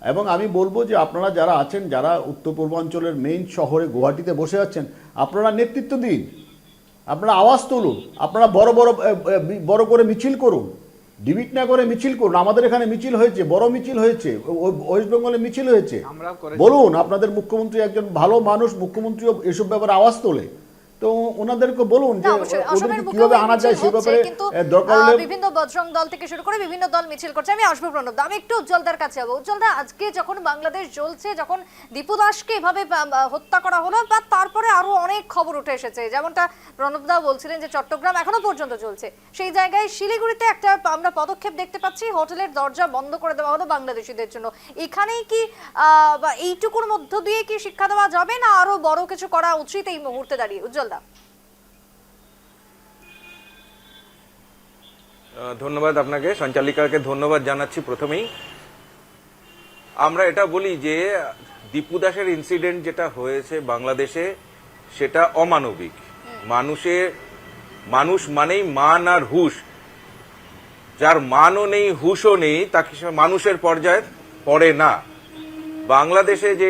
এবং আমি বলবো যে আপনারা যারা আছেন, যারা উত্তর পূর্বাঞ্চলের মেইন শহরে গুয়াহাটিতে বসে আছেন, আপনারা নেতৃত্ব দিন, আপনারা আওয়াজ তুলুন, আপনারা বড় করে মিছিল করুন, ডিবিট না করে মিছিল করুন। আমাদের এখানে মিছিল হয়েছে, বড় মিছিল হয়েছে, ওয়েস্ট বেঙ্গলে মিছিল হয়েছে। বলুন, আপনাদের মুখ্যমন্ত্রী একজন ভালো মানুষ, মুখ্যমন্ত্রীও এসব ব্যাপারে আওয়াজ তোলে, তো ওনাদেরকে বলুন যে ওদেরকে কিভাবে আনা যায় সেই ব্যাপারে দরকার হলে। বিভিন্ন বজরং দল থেকে শুরু করে বিভিন্ন দল মিছিল করছে। আমি আসবো প্রণব দা, আমি একটু উজ্জ্বলদার কাছে যাবো। উজ্জ্বলদা, আজকে যখন বাংলাদেশ জ্বলছে, যখন দীপু দাসকে এভাবে হত্যা করা হলো, বা তারপরে আরো অনেক খবর উঠে এসেছে, যেমনটা প্রণব দা বলছিলেন যে চট্টগ্রাম এখনো পর্যন্ত চলছে, সেই জায়গায় শিলিগুড়িতে একটা আমরা পদক্ষেপ দেখতে পাচ্ছি, হোটেলের দরজা বন্ধ করে দেওয়া হলো বাংলাদেশিদের জন্য। এখানেই কি এইটুকুর মধ্য দিয়ে কি শিক্ষা দেওয়া যাবে, না আরো বড় কিছু করা উচিত এই মুহূর্তে দাঁড়িয়ে? উজ্জ্বলদা। ধন্যবাদ আপনাকে, সঞ্চালিকাকে ধন্যবাদ জানাচ্ছি। প্রথমেই আমরা এটা বলি যে দীপু দাসের ইনসিডেন্ট যেটা হয়েছে বাংলাদেশে, সেটা অমানবিক। মানুষ মানেই মান আর হুশ, যার মানও নেই, হুঁশও নেই, তাকে সে মানুষের পর্যায়ে পড়ে না। বাংলাদেশে যে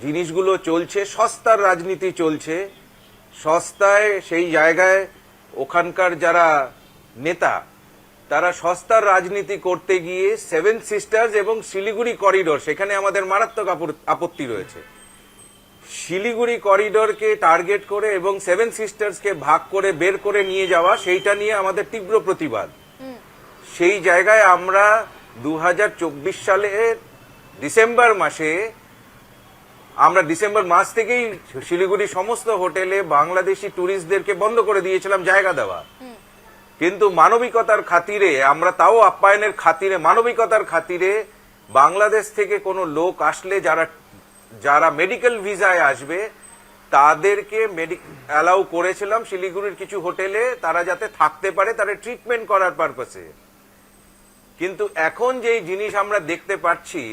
জিনিসগুলো চলছে, সস্তার রাজনীতি চলছে, সস্তায় সেই জায়গায় ওখানকার যারা নেতা তারা সস্তার রাজনীতি করতে গিয়ে সেভেন সিস্টার্স এবং শিলিগুড়ি করিডোর, সেখানে আমাদের মারাত্মক আপত্তি রয়েছে। শিলিগুড়ি করিডোরকে টার্গেট করে এবং সেভেন সিস্টার্সকে ভাগ করে বের করে নিয়ে যাওয়া, সেইটা নিয়ে আমাদের তীব্র প্রতিবাদ। সেই জায়গায় আমরা 2024 সালের ডিসেম্বর মাসে, আমরা ডিসেম্বর মাস থেকেই শিলিগুড়ির সমস্ত হোটেলে বাংলাদেশি ট্যুরিস্টদেরকে বন্ধ করে দিয়েছিলাম জায়গা দেওয়া। কিন্তু মানবিকতার খাতিরে, আমরা তাও আপ্যায়নের খাতিরে, মানবিকতার খাতিরে বাংলাদেশ থেকে কোনো লোক আসলে যারা মেডিকেল ভিসায় আসবে তাদেরকে অ্যালাউ করেছিলাম শিলিগুড়ির কিছু হোটেলে, তারা যাতে থাকতে পারে, তারা ট্রিটমেন্ট করার পারপাসে। কিন্তু এখন যেই জিনিস আমরা দেখতে পাচ্ছি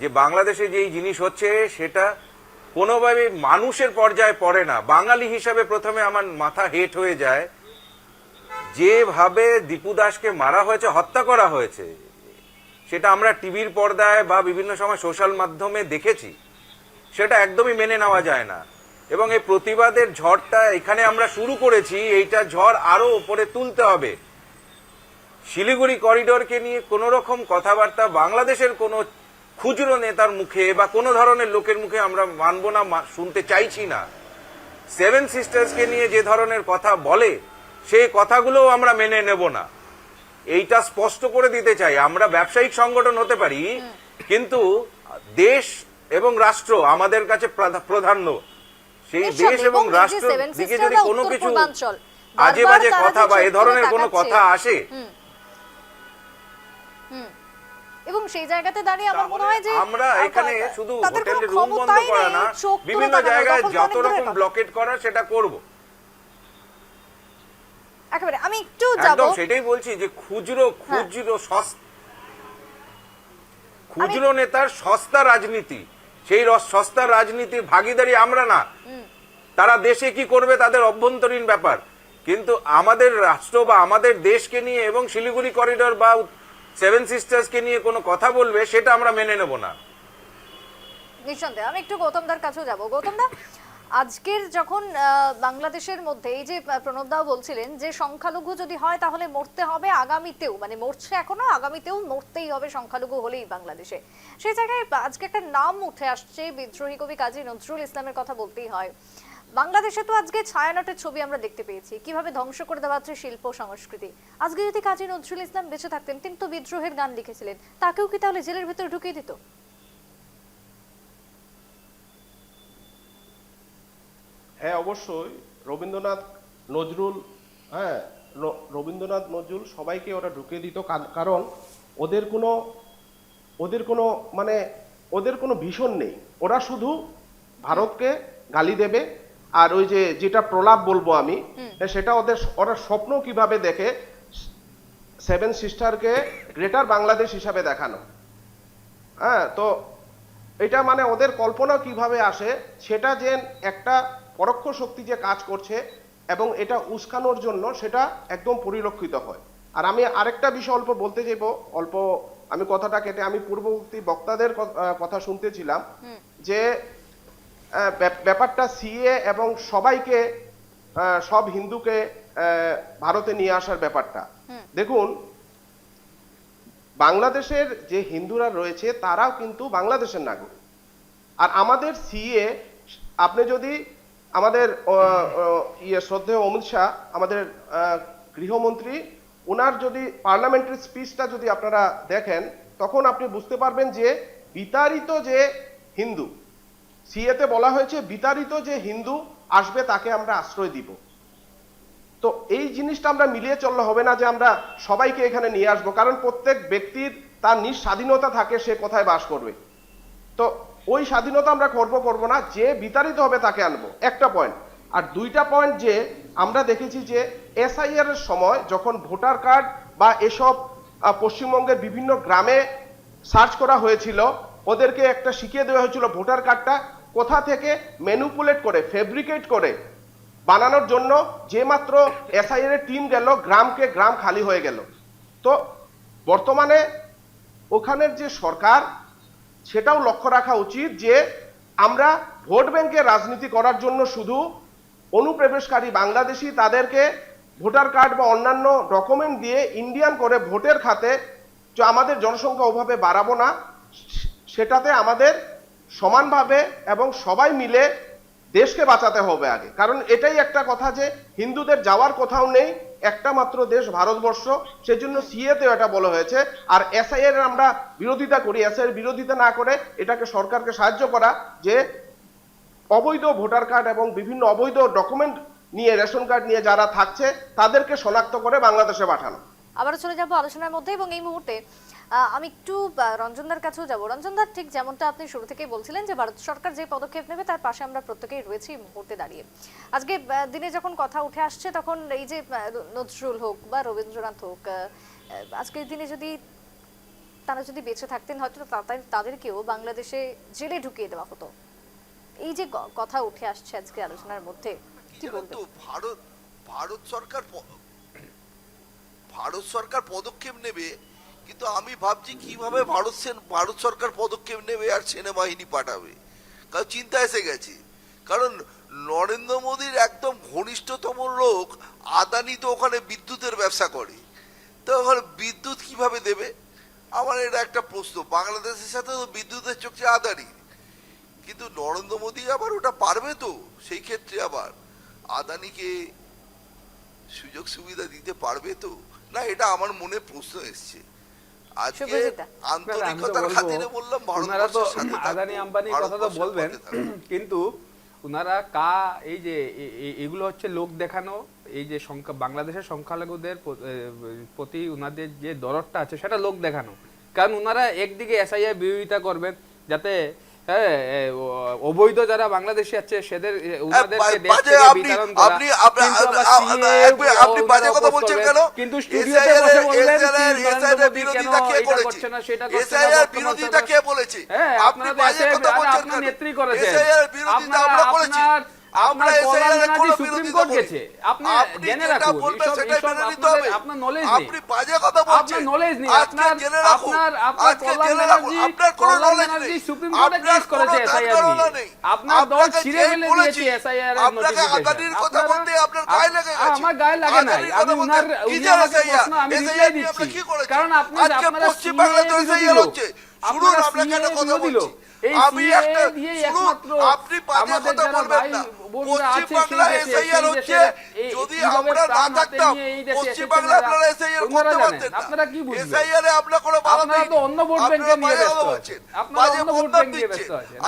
যে বাংলাদেশে যেই জিনিস হচ্ছে সেটা কোনোভাবে মানুষের পর্যায়ে পড়ে না। বাঙালি হিসাবে প্রথমে আমার মাথা হেট হয়ে যায়, যেভাবে দীপু দাসকে মারা হয়েছে, হত্যা করা হয়েছে, সেটা আমরা টিভির পর্দায় বা বিভিন্ন সময় সোশ্যাল মাধ্যমে দেখেছি, সেটা একদমই মেনে নেওয়া যায় না। এবং এই প্রতিবাদের ঝড়টা এখানে আমরা শুরু করেছি, এইটা ঝড় আরো উপরে তুলতে হবে। শিলিগুড়ি করিডোরকে নিয়ে কোন রকম কথাবার্তা বাংলাদেশের কোন খুচরো নেতার মুখে বা কোন ধরনের লোকের মুখে আমরা মানব না, শুনতে চাইছি না। সেভেন সিস্টার্সকে নিয়ে যে ধরনের কথা বলে সেই কথাগুলোও আমরা মেনে নেব না, এইটা স্পষ্ট করে দিতে চাই। আমরা ব্যবসায়িক সংগঠন হতে পারি, কিন্তু দেশ এবং রাষ্ট্র আমাদের কাছে প্রাধান্য। সেই দেশ এবং রাষ্ট্র দিকে যদি কোনো কিছু আজে বাজে কথা বা এ ধরনের কোনো কথা আসে, এবং সেই জায়গাতে দাঁড়িয়ে আমার মনে হয় যে আমরা এখানে শুধু হোটেলে রুম বন্ধ করা না, বিভিন্ন জায়গায় যত রকম ব্লকেট করা সেটা করব। একেবারে আমি একটু যাব, একদম সেটাই বলছি যে খুচরো নেতার সস্তা রাজনীতি, সেই সস্তা রাজনীতির ভাগীদারি আমরা না। তারা দেশে কি করবে তাদের অভ্যন্তরীণ ব্যাপার, কিন্তু আমাদের রাষ্ট্র বা আমাদের দেশকে নিয়ে এবং শিলিগুড়ি করিডোর বা সেভেন সিস্টার্সকে নিয়ে কোনো কথা বলবে সেটা আমরা মেনে নেব না। নিঃসন্দেহে আমি একটু গৌতমদার কাছেও যাব। গৌতমদা, আজকের যখন বাংলাদেশের মধ্যে এই যে প্রণবদাও বলছিলেন যে সংখ্যালঘু যদি হয় তাহলে মরতে হবে আগামীতেও, মানে মরছে এখনো, আগামীতেও মরতেই হবে সংখ্যালঘু হলেই বাংলাদেশে, সেই জায়গায় আজকে একটা নাম উঠে আসছে, বিদ্রোহী কবি কাজী নজরুল ইসলামের কথা বলতেই হয়। বাংলাদেশে তো আজকে ছায়ানটের ছবি আমরা দেখতে পেয়েছি, কিভাবে ধ্বংস করে দেওয়া হচ্ছে শিল্প সংস্কৃতি। আজকে যদি কাজী নজরুল ইসলাম বেঁচে থাকতেন, তিনি তো বিদ্রোহের গান লিখেছিলেন, তাকেও কি তাহলে জেলের ভেতরে ঢুকিয়ে দিত? হ্যাঁ, অবশ্যই। রবীন্দ্রনাথ নজরুল সবাইকে ওরা ঢুকিয়ে দিত, কারণ ওদের কোনো ভিশন নেই। ওরা শুধু ভারতকে গালি দেবে, আর ওই যেটা প্রলাপ বলবো আমি, সেটা ওরা স্বপ্ন কিভাবে দেখে সেভেন সিস্টারকে গ্রেটার বাংলাদেশ হিসাবে দেখানো। হ্যাঁ, তো এটা মানে ওদের কল্পনা কিভাবে আসে, সেটা যে একটা পরোক্ষ শক্তি যে কাজ করছে এবং এটা উস্কানোর জন্য সেটা একদম পরিলক্ষিত হয়। আর আমি আরেকটা বিষয় অল্প বলতে যাবো, আমি কথাটা কেটে আমি পূর্ববর্তী বক্তাদের কথা শুনতেছিলাম যে ব্যাপারটা সিএ এবং সবাইকে, সব হিন্দুকে ভারতে নিয়ে আসার ব্যাপারটা দেখুন, বাংলাদেশের যে হিন্দুরা রয়েছে তারাও কিন্তু বাংলাদেশের নাগরিক। আর আমাদের সিএ, আপনি যদি আমাদের শ্রদ্ধেয় অমিত শাহ, আমাদের গৃহমন্ত্রী, ওনার যদি পার্লামেন্টারি স্পিচটা যদি আপনারা দেখেন, তখন আপনি বুঝতে পারবেন যে বিতাড়িত যে হিন্দু, সিএতে বলা হয়েছে বিতাড়িত যে হিন্দু আসবে তাকে আমরা আশ্রয় দিব। তো এই জিনিসটা আমরা মিলিয়ে চললে হবে না যে আমরা সবাইকে এখানে নিয়ে আসবো, কারণ প্রত্যেক ব্যক্তির তার নিজ স্বাধীনতা থাকে, সে কোথায় বাস করবে। তো ওই স্বাধীনতা আমরা করবো না, যে বিতাড়িত হবে তাকে আনবো, একটা পয়েন্ট। আর দুইটা পয়েন্ট, যে আমরা দেখেছি যে এসআইআর এর সময় যখন ভোটার কার্ড বা এসব পশ্চিমবঙ্গের বিভিন্ন গ্রামে সার্চ করা হয়েছিল, ওদেরকে একটা শিখিয়ে দেওয়া হয়েছিল ভোটার কার্ডটা কোথা থেকে ম্যানিপুলেট করে, ফেব্রিকেট করে বানানোর জন্য। যে মাত্র এসআইআর এর টিম গেল, গ্রাম খালি হয়ে গেল। তো বর্তমানে ওখানের যে সরকার সেটাও লক্ষ্য রাখা উচিত যে আমরা ভোট ব্যাংকের রাজনীতি করার জন্য শুধু অনুপ্রবেশকারী বাংলাদেশি তাদেরকে ভোটার কার্ড বা অন্যান্য ডকুমেন্ট দিয়ে ইন্ডিয়ান করে ভোটের খাতে যে আমাদের জনসংখ্যা ওভাবে বাড়াবো না, সেটাতে আমাদের সমানভাবে এবং সবাই মিলে দেশকে বাঁচাতে হবে আগে। কারণ এটাই একটা কথা যে হিন্দুদের যাওয়ার কোথাও নেই, একটা মাত্র দেশ ভারতবর্ষ, সেজন্য সিএতে এটা বলা হয়েছে। আর এসআইআর এর আমরা বিরোধিতা করি, এসআইআর বিরোধিতা না করে এটাকে সরকারকে সাহায্য করা যে অবৈধ ভোটার কার্ড এবং বিভিন্ন অবৈধ ডকুমেন্ট নিয়ে, রেশন কার্ড নিয়ে যারা থাকছে তাদেরকে শনাক্ত করে বাংলাদেশে পাঠানো। আবারও চলে যাব আলোচনার মধ্যে, এবং এই মুহূর্তে আমি একটু রঞ্জনদার কাছেও যাব। রঞ্জনদার, ঠিক যেমনটা আপনি শুরু থেকেই বলছিলেন যে ভারত সরকার যে পদক্ষেপ নেবে তার পাশে আমরা প্রত্যেকেই রয়েছি এই মুহূর্তে দাঁড়িয়ে। আজকে দিনে যখন কথা উঠে আসছে তখন এই যে নজরুল হোক বা রবীন্দ্রনাথ হোক, আজকের দিনে যদি তারা যদি বেঁচে থাকতেন হয়তো তাদেরকেও বাংলাদেশে জেলে ঢুকিয়ে দেওয়া হতো। এই যে কথা উঠে আসছে আজকে আলোচনার মধ্যে, কি বলবেন? ভারত সরকার পদক্ষেপ নেবে, কিন্তু আমি ভাবছি কিভাবে ভারত সরকার পদক্ষেপ নেবে আর সেনাবাহিনী পাঠাবে। কারণ চিন্তা এসে গেছে, কারণ নরেন্দ্র মোদীর একদম ঘনিষ্ঠতম লোক আদানি তো ওখানে বিদ্যুতের ব্যবসা করে, তো ওখানে বিদ্যুৎ কিভাবে দেবে? আমার এটা একটা প্রশ্ন। বাংলাদেশের সাথে তো বিদ্যুতের চোখে আদানি, কিন্তু নরেন্দ্র মোদী আবার ওটা পারবে তো? সেই ক্ষেত্রে আবার আদানিকে সুযোগ সুবিধা দিতে পারবে তো না? এটা আমার মনে প্রশ্ন এসছে। আজকে আন্তরিকতার খাতিরে বললাম ভারতবর্ষের সাথে আদানি আম্বানির কথা তো বলবেন, কিন্তু উনারা এই যে এগুলো হচ্ছে লোক দেখানো। এই যে বাংলাদেশের সংখ্যালঘুদের প্রতি উনাদের যে দরদটা আছে সেটা লোক দেখানো। কারণ উনারা একদিকে এসআইআর বিরোধিতা করবেন যাতে অবৈধ যারা বাংলাদেশি আছে সেদের উনাদেরকে দেশ থেকে বিতাড়ন করা। আপনি বাজে কথা বলছেন কেন? কিন্তু স্টুডিওতে বসে বললেন এসআইআর বিরোধিতা কে করেছে? এসআইআর বিরোধিতা কে বলেছে? আপনি বাজে কথা বলছেন কেন? নেত্রী করেছে। এসআইআর বিরোধিতা আমরা করেছি। আমরা এসআইআর এর কোনো সুপ্রিম কোর্ট গেছে। আপনি জেনে রাখুন, আপনার নলেজ নেই। আপনি বাজে কথা বলছেন। আপনার নলেজ নেই। আপনার কল্যাণ ব্যানার্জি সুপ্রিম কোর্টে কেস করেছে এসআইআর নিয়ে। আপনার দল ছিঁড়ে ফেলে দিয়েছে এসআইআর এর নোটিফিকেশন। কথা বলতে আপনার গায়ে লেগে গেছে। আমার গায়ে লাগে নাই। আমি উনি আমাকে প্রশ্ন আমি রিপ্লাই দিচ্ছি। কারণ আপনারা পশ্চিম বাংলায় তো এসআইআর হচ্ছে। শুনুন, আমরা কেন কথা বলছি? আমি একটা আপনি বাজে কথা বলবেন না। পশ্চিম বাংলায় এসআইআর হচ্ছে, যদি আমরা না থাকতাম পশ্চিম বাংলায় আপনারা এসআইআর করতে পারতেন না। আপনারা কি বুঝবেন? এসআইআর এ আমরা কোনো বাধা আপনারা তো অন্য ভোট ব্যাংকে নিয়ে ব্যস্ত আছেন। আপনারা অন্য ভোট ব্যাংক নিয়ে ব্যস্ত আছেন।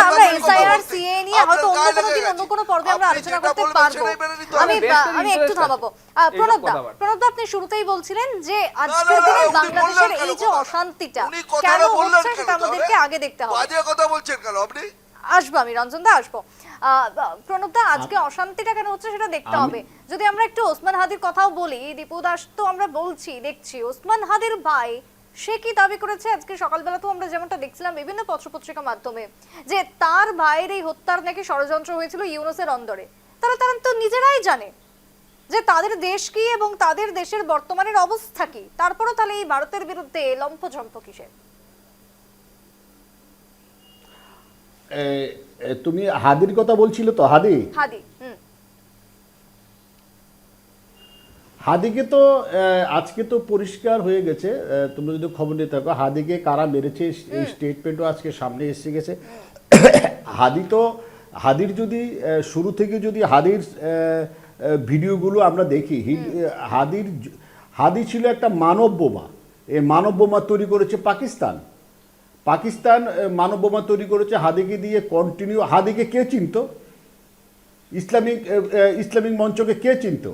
আমরা এসআইআর সিএ নিয়ে হয়তো অন্য কোনো দিন অন্য কোনো পর্বে আমরা আলোচনা করতে পারবো। আমি একটু থামাবো। প্রণব দা, আপনি শুরুতেই বলছিলেন যে আজকের দিনে বাংলাদেশের এই যে অশান্তিটা কেন হচ্ছে সেটা আমাদেরকে আগে দেখতে হবে। বাজে কথা বলছেন কেন আপনি? আসবো আমি, রঞ্জন দা আসবো। প্রণব দা, আজকে অশান্তিটা কেন হচ্ছে সেটা দেখতে হবে। যদি আমরা একটু ওসমান হাদির কথাও বলি, দীপু দাস তো আমরা বলছি দেখছি ওসমান হাদির ভাই সে কি দাবি করেছে আজকে সকালবেলা, তো আমরা যেমনটা দেখছিলাম বিভিন্ন পত্রপত্রিকার মাধ্যমে যে তার ভাইয়ের এই হত্যার নাকি ষড়যন্ত্র হয়েছিল ইউনূসের অন্দরে। তারা তো নিজেরাই জানে যে তাদের দেশ কি এবং তাদের দেশের বর্তমানের অবস্থা কি, তারপরও তাহলে এই ভারতের বিরুদ্ধে লম্ফঝম্প কিসের? তুমি হাদির কথা বলছিলে তো? হাদিকে তো আজকে তো পরিষ্কার হয়ে গেছে। তোমরা যদি খবর নিয়ে থাকো, হাদিকে কারা মেরেছে এই স্টেটমেন্টও আজকে সামনে এসে গেছে। হাদির যদি শুরু থেকে যদি হাদির ভিডিওগুলো আমরা দেখি, হাদি ছিল একটা মানব বোমা। এই মানব বোমা তৈরি করেছে পাকিস্তান মানব বোমা তৈরি করেছে হাদিকে দিয়ে কন্টিনিউ। হাদিকে কে চিনত? ইসলামিক মঞ্চকে কে চিনত?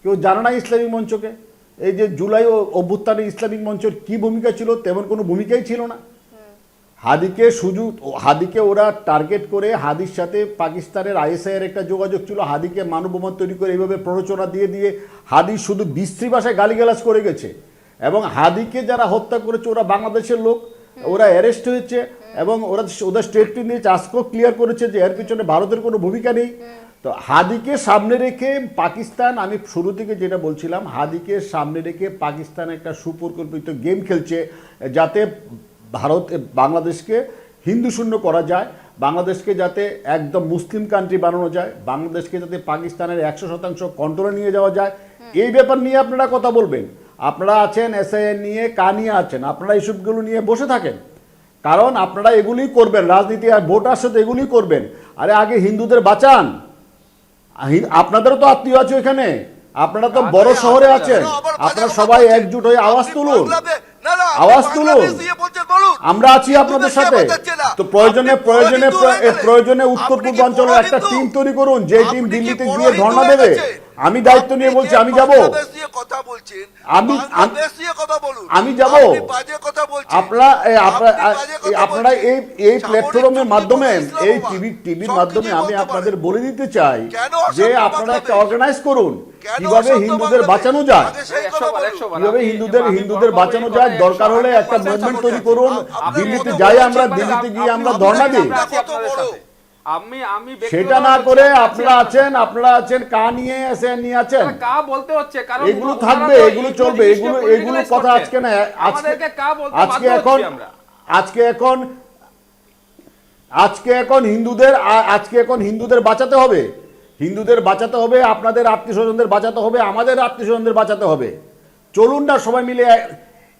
কেউ জানে না ইসলামিক মঞ্চকে। এই যে জুলাই অভ্যুত্থানে ইসলামিক মঞ্চের কি ভূমিকা ছিল, তেমন কোনো ভূমিকাই ছিল না। হাদিকে ওরা টার্গেট করে, হাদির সাথে পাকিস্তানের আইএসআইয়ের একটা যোগাযোগ ছিল। হাদিকে মানব বোমা তৈরি করে এইভাবে প্ররোচনা দিয়ে হাদি শুধু বিশ্রী ভাষায় গালিগালাজ করে গেছে। এবং হাদিকে যারা হত্যা করেছে ওরা বাংলাদেশের লোক, ওরা অ্যারেস্ট হয়েছে। এবং ওদের স্টেটমেন্ট নিয়ে আজকেও ক্লিয়ার করেছে যে এর পিছনে ভারতের কোনো ভূমিকা নেই। তো হাদিকে সামনে রেখে পাকিস্তান, আমি শুরু থেকে যেটা বলছিলাম, হাদিকে সামনে রেখে পাকিস্তান একটা সুপরিকল্পিত গেম খেলছে যাতে ভারত বাংলাদেশকে হিন্দু শূন্য করা যায়, বাংলাদেশকে যাতে একদম মুসলিম কান্ট্রি বানানো যায়, বাংলাদেশকে যাতে পাকিস্তানের 100% কন্ট্রোলে নিয়ে যাওয়া যায়, এই ব্যাপার নিয়ে আপনারা কথা বলবেন। আপনারা আছেন এসআইএন নিয়ে, কা নিয়ে আছেন, আপনারা এইসবগুলো নিয়ে বসে থাকেন, কারণ আপনারা এগুলি করবেন, রাজনীতি আর ভোট আসছে তো এগুলি করবেন। আরে আগে হিন্দুদের বাঁচান, আপনাদেরও তো আত্মীয় আছে এখানে, আপনারা তো বড় শহরে আছেন, আপনারা সবাই একজুট হয়ে আওয়াজ তুলুন, আওয়াজ তুলুন, আমরা আছি আপনাদের সাথে। তো প্রয়োজনে উত্তর পূর্বাঞ্চলের একটা টিম তৈরি করুন, যে টিম দিল্লিতে গিয়ে ধর্ণা দেবে। আমি দায়িত্ব নিয়ে বলছি, আমি যাব, আমি যাব। আপনারা এই প্ল্যাটফর্মের মাধ্যমে, এই টিভির মাধ্যমে আমি আপনাদের বলে দিতে চাই যে আপনারা একটা অর্গানাইজ করুন কিভাবে হিন্দুদের বাঁচানো যায়, কিভাবে হিন্দুদের বাঁচানো যায়। দরকার হলে একটা মুভমেন্ট তৈরি করুন, দিল্লিতে যাই আমরা, দিল্লিতে গিয়ে আমরা ধর্ণা দিই। সেটা না করে আপনারা আছেন কা নিয়ে, এসআইএন নিয়ে আছেন, কা বলতে হচ্ছে, কারণ এগুলো থাকবে, এগুলো চলবে, এগুলো কথা আজকে না, আজকে এখন হিন্দুদের বাঁচাতে হবে, হিন্দুদের বাঁচাতে হবে, আপনাদের আত্মীয় স্বজনদের বাঁচাতে হবে, আমাদের আত্মীয় স্বজনদের বাঁচাতে হবে। চলুন না সবাই মিলে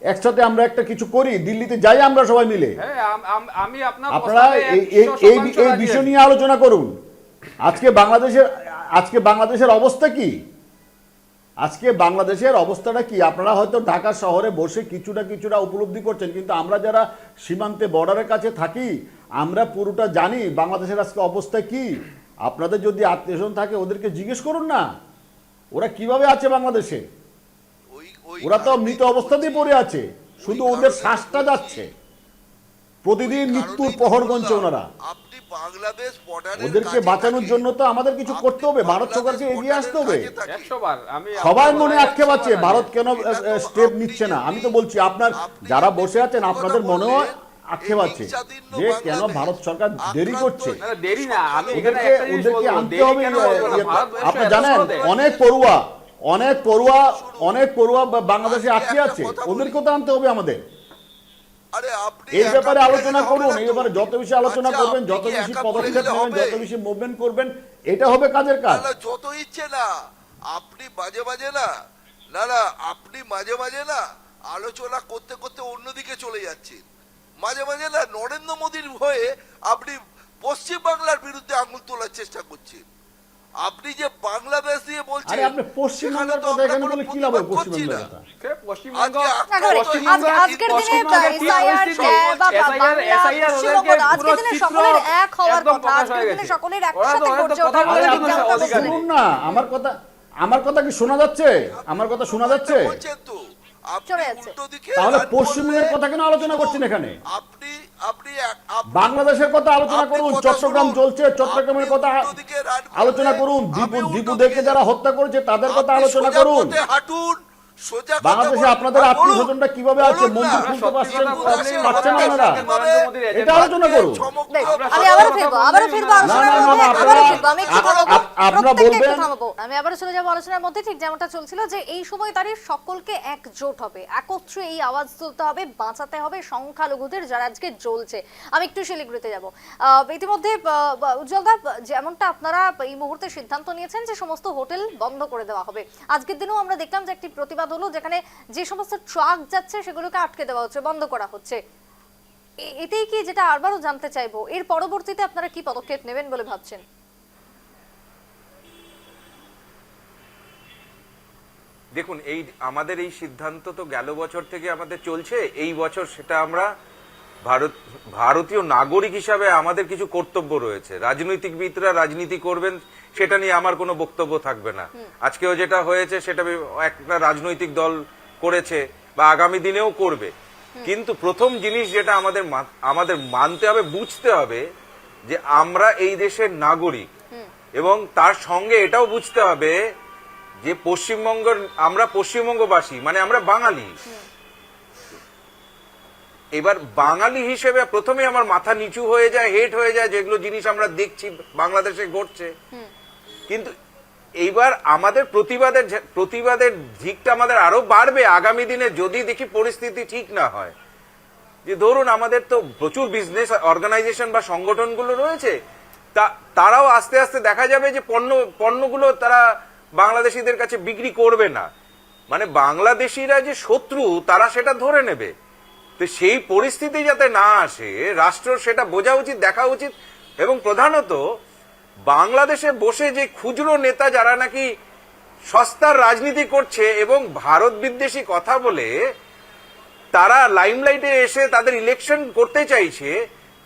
একসাথে আমরা একটা কিছু করি, দিল্লিতে যাই আমরা সবাই মিলে। আপনারা এই বিষয় নিয়ে আলোচনা করুন। আজকে বাংলাদেশের অবস্থা কি, আজকে বাংলাদেশের অবস্থাটা কি, আপনারা হয়তো ঢাকা শহরে বসে কিছুটা উপলব্ধি করছেন, কিন্তু আমরা যারা সীমান্তে বর্ডারের কাছে থাকি, আমরা পুরোটা জানি বাংলাদেশের আজকে অবস্থা কি। আপনাদের যদি আত্মীয়স্বজন থাকে ওদেরকে জিজ্ঞেস করুন না ওরা কিভাবে আছে বাংলাদেশে। ওরা তো মৃত অবস্থাতেই পড়ে আছে, শুধু ওদের শ্বাসটা যাচ্ছে, প্রতিদিন মৃত্যুর প্রহর গুনছে ওনারা। ওদেরকে বাঁচানোর জন্য তো আমাদের কিছু করতে হবে, ভারত সরকারকে এগিয়ে আসতে হবে। সবাই মনে আক্ষেপ আছে ভারত কেন স্টেপ নিচ্ছে না। আমি তো বলছি আপনার যারা বসে আছেন আপনাদের মনেও আক্ষেপ আছে যে কেন ভারত সরকার দেরি করছে। ওদেরকে আনতে হবে। আপনি জানেন অনেক পড়ুয়া বাংলাদেশে আটকে আছে, ওদেরকেও তো আনতে হবে আমাদের। এই ব্যাপারে আলোচনা করুন, এই ব্যাপারে যত বেশি আলোচনা করবেন, যত বেশি পদক্ষেপ নেবেন, যত বেশি মুভমেন্ট করবেন, এটা হবে কাজের কাজ। যত ইচ্ছে না আপনি মাঝে মাঝে না আলোচনা করতে করতে অন্যদিকে চলে যাচ্ছেন। মাঝে মাঝে না নরেন্দ্র মোদীর হয়ে আপনি পশ্চিম বাংলার বিরুদ্ধে আঙুল তোলার চেষ্টা করছেন। আপনি যে বাংলাদেশ দিয়ে বলছেন, আরে আপনি পশ্চিম বাংলার কথা এখানে বলে কি লাভ হবে? পশ্চিম বাংলার কথা আজকের দিনে এসআইআর আজকের দিনে সকলের এক হওয়ার কথা, আজকের দিনে সকলের একসাথে গর্জে ওঠার কথা শুনুন না। আমার কথা কি শোনা যাচ্ছে? আমার কথা শোনা যাচ্ছে? তাহলে পশ্চিমবঙ্গের কথা কেন আলোচনা করছেন এখানে? বাংলাদেশের কথা আলোচনা করুন। চট্টগ্রাম চলছে, চট্টগ্রামের কথা আলোচনা করুন। দীপুদেরকে যারা হত্যা করেছে তাদের কথা আলোচনা করুন। বাংলাদেশে আপনাদের আত্মীয় স্বজনরা কিভাবে আছে, মন্দির খুলতে পারছেন আপনারা, এটা আলোচনা করুন। আমি আবার চলে যাবো আলোচনার মধ্যে। ঠিক যেমনটা চলছিল যে এই সময় দাঁড়িয়ে সকলকে একজোট হবে, একত্রে এই আওয়াজ তুলতে হবে, বাঁচাতে হবে সংখ্যালঘুদের যারা আজকে জ্বলছে। আমি একটু শিলিগুড়িতে যাব। ইতিমধ্যে উজ্জ্বলদা, যেমনটা আপনারা এই মুহূর্তে সিদ্ধান্ত নিয়েছেন যে সমস্ত হোটেল বন্ধ করে দেওয়া হবে, আজকের দিনেও আমরা দেখলাম যে একটি প্রতিবাদ হলো যেখানে যে সমস্ত ট্রাক যাচ্ছে সেগুলোকে আটকে দেওয়া হচ্ছে, বন্ধ করা হচ্ছে। এটাই কি, যেটা আবারও জানতে চাইবো, এর পরবর্তীতে আপনারা কি পদক্ষেপ নেবেন বলে ভাবছেন? দেখুন, আমাদের এই সিদ্ধান্ত তো গেল বছর থেকে আমাদের চলছে। এই বছর সেটা আমরা ভারতীয় নাগরিক হিসাবে আমাদের কিছু কর্তব্য রয়েছে। রাজনৈতিকবিদরা রাজনীতি করবেন সেটা নিয়ে আমার কোনো বক্তব্য থাকবে না। আজকেও যেটা হয়েছে সেটা একটা রাজনৈতিক দল করেছে বা আগামী দিনেও করবে। কিন্তু প্রথম জিনিস যেটা আমাদের মানতে হবে, বুঝতে হবে যে আমরা এই দেশের নাগরিক, এবং তার সঙ্গে এটাও বুঝতে হবে যে আমরা পশ্চিমবঙ্গবাসী, মানে আমরা বাঙালি। এবার বাঙালি হিসেবে প্রথমে আমার মাথা নিচু হয়ে যায়, হেট হয়ে যায়, যেগুলো জিনিস আমরা দেখছি বাংলাদেশে ঘটছে। কিন্তু এইবার আমাদের প্রতিবাদের ঝিকটা আমাদের আরো বাড়বে আগামী দিনে, যদি দেখি পরিস্থিতি ঠিক না হয়। যে ধরুন আমাদের তো প্রচুর বিজনেস অর্গানাইজেশন বা সংগঠনগুলো রয়েছে, তারাও আস্তে আস্তে দেখা যাবে যে পণ্যগুলো তারা বাংলাদেশিদের কাছে বিক্রি করবে না, মানে বাংলাদেশিরা যে শত্রু তারা সেটা ধরে নেবে। তো সেই পরিস্থিতি যাতে না আসে, রাষ্ট্র সেটা বোঝা উচিত, দেখা উচিত। এবং প্রধানত বাংলাদেশে বসে যে খুচরো নেতা যারা নাকি সস্তার রাজনীতি করছে এবং ভারত বিদ্বেষী কথা বলে তারা লাইমলাইটে এসে তাদের ইলেকশন করতে চাইছে,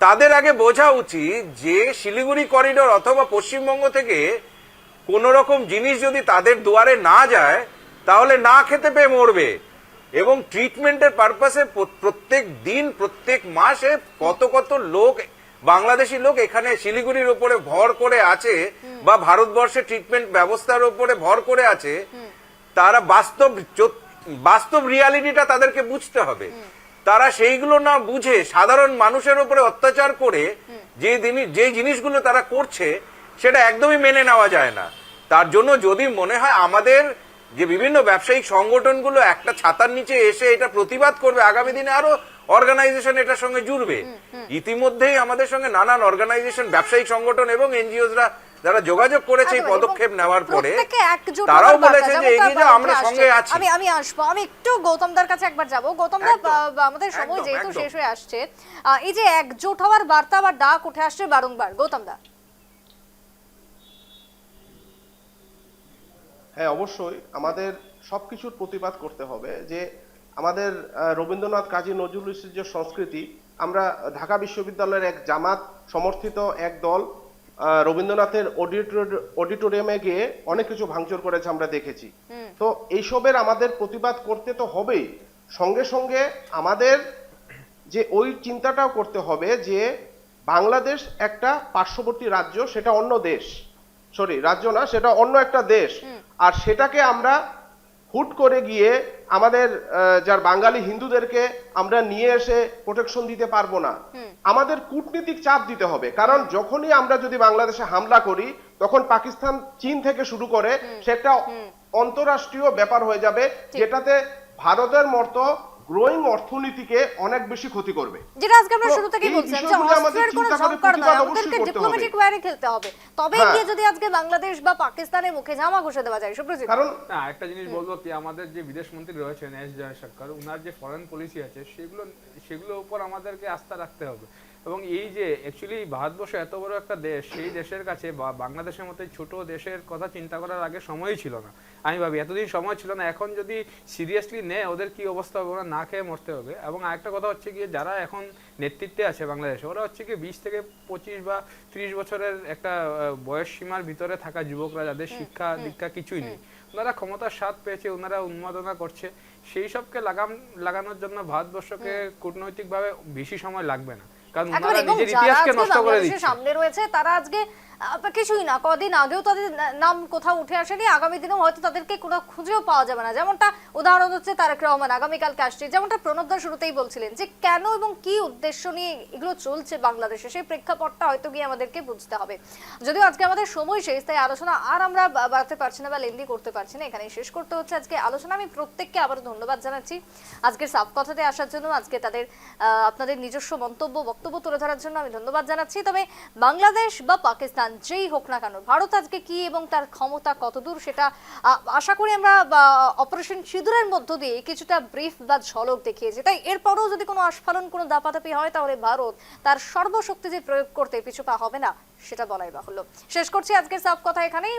তাদের আগে বোঝা উচিত যে শিলিগুড়ি করিডোর অথবা পশ্চিমবঙ্গ থেকে কোন রকম জিনিস যদি তাদের দুয়ারে না যায় তাহলে না খেতে পেয়ে মরবে। এবং ট্রিটমেন্টের পারপাসে প্রত্যেক দিন প্রত্যেক মাসে কত কত লোক, বাংলাদেশি লোক এখানে শিলিগুড়ির উপরে ভর করে আছে বা ভারতবর্ষের ট্রিটমেন্ট ব্যবস্থার উপরে ভর করে আছে, তারা বাস্তব রিয়ালিটিটা তাদেরকে বুঝতে হবে। তারা সেইগুলো না বুঝে সাধারণ মানুষের উপরে অত্যাচার করে যে জিনিসগুলো তারা করছে সেটা একদমই মেনে নেওয়া যায় না। তার জন্য যদি মনে হয় আমাদের যে বিভিন্ন ব্যবসায়িক সংগঠনগুলো একটা ছাতার নিচে এসে এটা প্রতিবাদ করবে, আগামী দিনে আরো অর্গানাইজেশন এটার সঙ্গে জুড়বে। ইতিমধ্যেই আমাদের সঙ্গে নানান অর্গানাইজেশন, ব্যবসায়িক সংগঠন এবং এনজিওসরা যারা যোগাযোগ করেছে এই পদক্ষেপ নেওয়ার পরে, তারাও বলেছে যে এগিয়ে যাও, আমরা সঙ্গে আছি। আমি আসবো, আমি একটু গৌতমদার কাছে একবার যাব। গৌতমদা, আমাদের সময় যেহেতু শেষ হয়ে আসছে, এই যে একজোট হওয়ার বার্তা বা ডাক উঠে আসছে বারংবার, গৌতমদা। হ্যাঁ, অবশ্যই আমাদের সবকিছুর প্রতিবাদ করতে হবে। যে আমাদের রবীন্দ্রনাথ কাজী নজরুল ইসলামের যে সংস্কৃতি, আমরা ঢাকা বিশ্ববিদ্যালয়ের এক জামাত সমর্থিত এক দল রবীন্দ্রনাথের অডিটোরিয়ামে গিয়ে অনেক কিছু ভাঙচুর করেছে, আমরা দেখেছি। তো এইসবের আমাদের প্রতিবাদ করতে তো হবেই, সঙ্গে সঙ্গে আমাদের যে ওই চিন্তাটাও করতে হবে যে বাংলাদেশ একটা পার্শ্ববর্তী রাজ্য, সেটা অন্য দেশ, রাজ্য না, সেটা অন্য একটা দেশ। আর সেটাকে আমরা হুট করে গিয়ে আমাদের যার বাঙালি হিন্দুদেরকে আমরা নিয়ে এসে প্রোটেকশন দিতে পারবো না। আমাদের কূটনীতিক চাপ দিতে হবে, কারণ যখনই আমরা যদি বাংলাদেশে হামলা করি তখন পাকিস্তান, চীন থেকে শুরু করে সেটা অন্তরাষ্ট্রীয় ব্যাপার হয়ে যাবে, যেটাতে ভারতের মতো গ্রোয়িং অর্থনীতিকে অনেক বেশি ক্ষতি করবে। যেটা আজকে আমরা শুরু থেকেই বলছিলাম যে অস্ত্রের কোনো সংকট নয়, আমাদেরকে ডিপ্লোম্যাটিক ওয়্যারে খেলতে হবে, তবে গিয়ে যদি আজকে বাংলাদেশ বা পাকিস্তানের মুখে জামা ঘষে দেওয়া যায়। সুপ্রজিৎ, কারণ না, একটা জিনিস বলবো কি, আমাদের যে বিদেশ মন্ত্রী রয়েছেন এস জয়শঙ্কর, উনার যে ফরেন পলিসি আছে সেগুলোর উপর আমাদেরকে আস্থা রাখতে হবে। এবং এই যে অ্যাকচুয়ালি ভারতবর্ষ এত বড় একটা দেশ, সেই দেশের কাছে বা বাংলাদেশের মতো ছোট দেশের কথা চিন্তা করার আগে সময়ই ছিল না। আমি ভাবি এতদিন সময় ছিল না, এখন যদি সিরিয়াসলি নেয় ওদের কি অবস্থা হবে, ওরা না খেয়ে মরতে হবে। এবং আরেকটা কথা হচ্ছে গিয়ে, যারা এখন নেতৃত্বে আছে বাংলাদেশে, ওরা হচ্ছে কি 20 থেকে 25 বা 30 বছরের একটা বয়স সীমার ভিতরে থাকা যুবকরা, যাদের শিক্ষা দীক্ষা কিছুই নেই। ওনারা ক্ষমতার স্বাদ পেয়েছে, ওনারা উন্মাদনা করছে। সেই সবকে লাগানোর জন্য ভারতবর্ষকে কূটনৈতিকভাবে বেশি সময় লাগবে না, কারণ ওনারা নিজের ইতিহাসকে নষ্ট করে দিচ্ছে। সামনে রয়েছে তারা আজকে কিছুই না, কদিন আগেও তাদের নাম কোথাও উঠে আসেনি, আগামী দিনেও হয়তো তাদেরকে কোনো খুঁজেও পাওয়া যাবে না। যেমনটা উদাহরণ হচ্ছে তারেক রহমান আগামীকালকে আসছে, যেমনটা প্রণবদা শুরুতেই বলছিলেন যে কেন এবং কি উদ্দেশ্য নিয়ে এগুলো চলছে বাংলাদেশে, সেই প্রেক্ষাপটটা হয়তো গিয়ে আমাদেরকে বুঝতে হবে। যদিও আজকে আমাদের সময় শেষ, তাই আলোচনা আর আমরা বাড়াতে পারছি না বা লেন্দি করতে পারছি না, এখানেই শেষ করতে হচ্ছে আজকে আলোচনা। আমি প্রত্যেককে আবার ধন্যবাদ জানাচ্ছি আজকের সাফ কথাতে আসার জন্য, আজকে তাদের আপনাদের নিজস্ব বক্তব্য তুলে ধরার জন্য আমি ধন্যবাদ জানাচ্ছি। তবে বাংলাদেশ বা পাকিস্তান যেই হোক না কেন, ভারত আজকে কি এবং তার ক্ষমতা কতদূর, সেটা আশা করি আমরা অপারেশন সিঁদুরের মধ্য দিয়ে কিছুটা ব্রিফ বা ঝলক দেখিয়েছি। তাই এরপরও যদি কোনো আস্ফালন, কোনো দাপাদাপি হয়, তাহলে ভারত তার সর্বশক্তি যে প্রয়োগ করতে পিছু পা হবে না, সেটা বলাই বাহুল্য। শেষ করছি আজকের সাফ কথা এখানেই।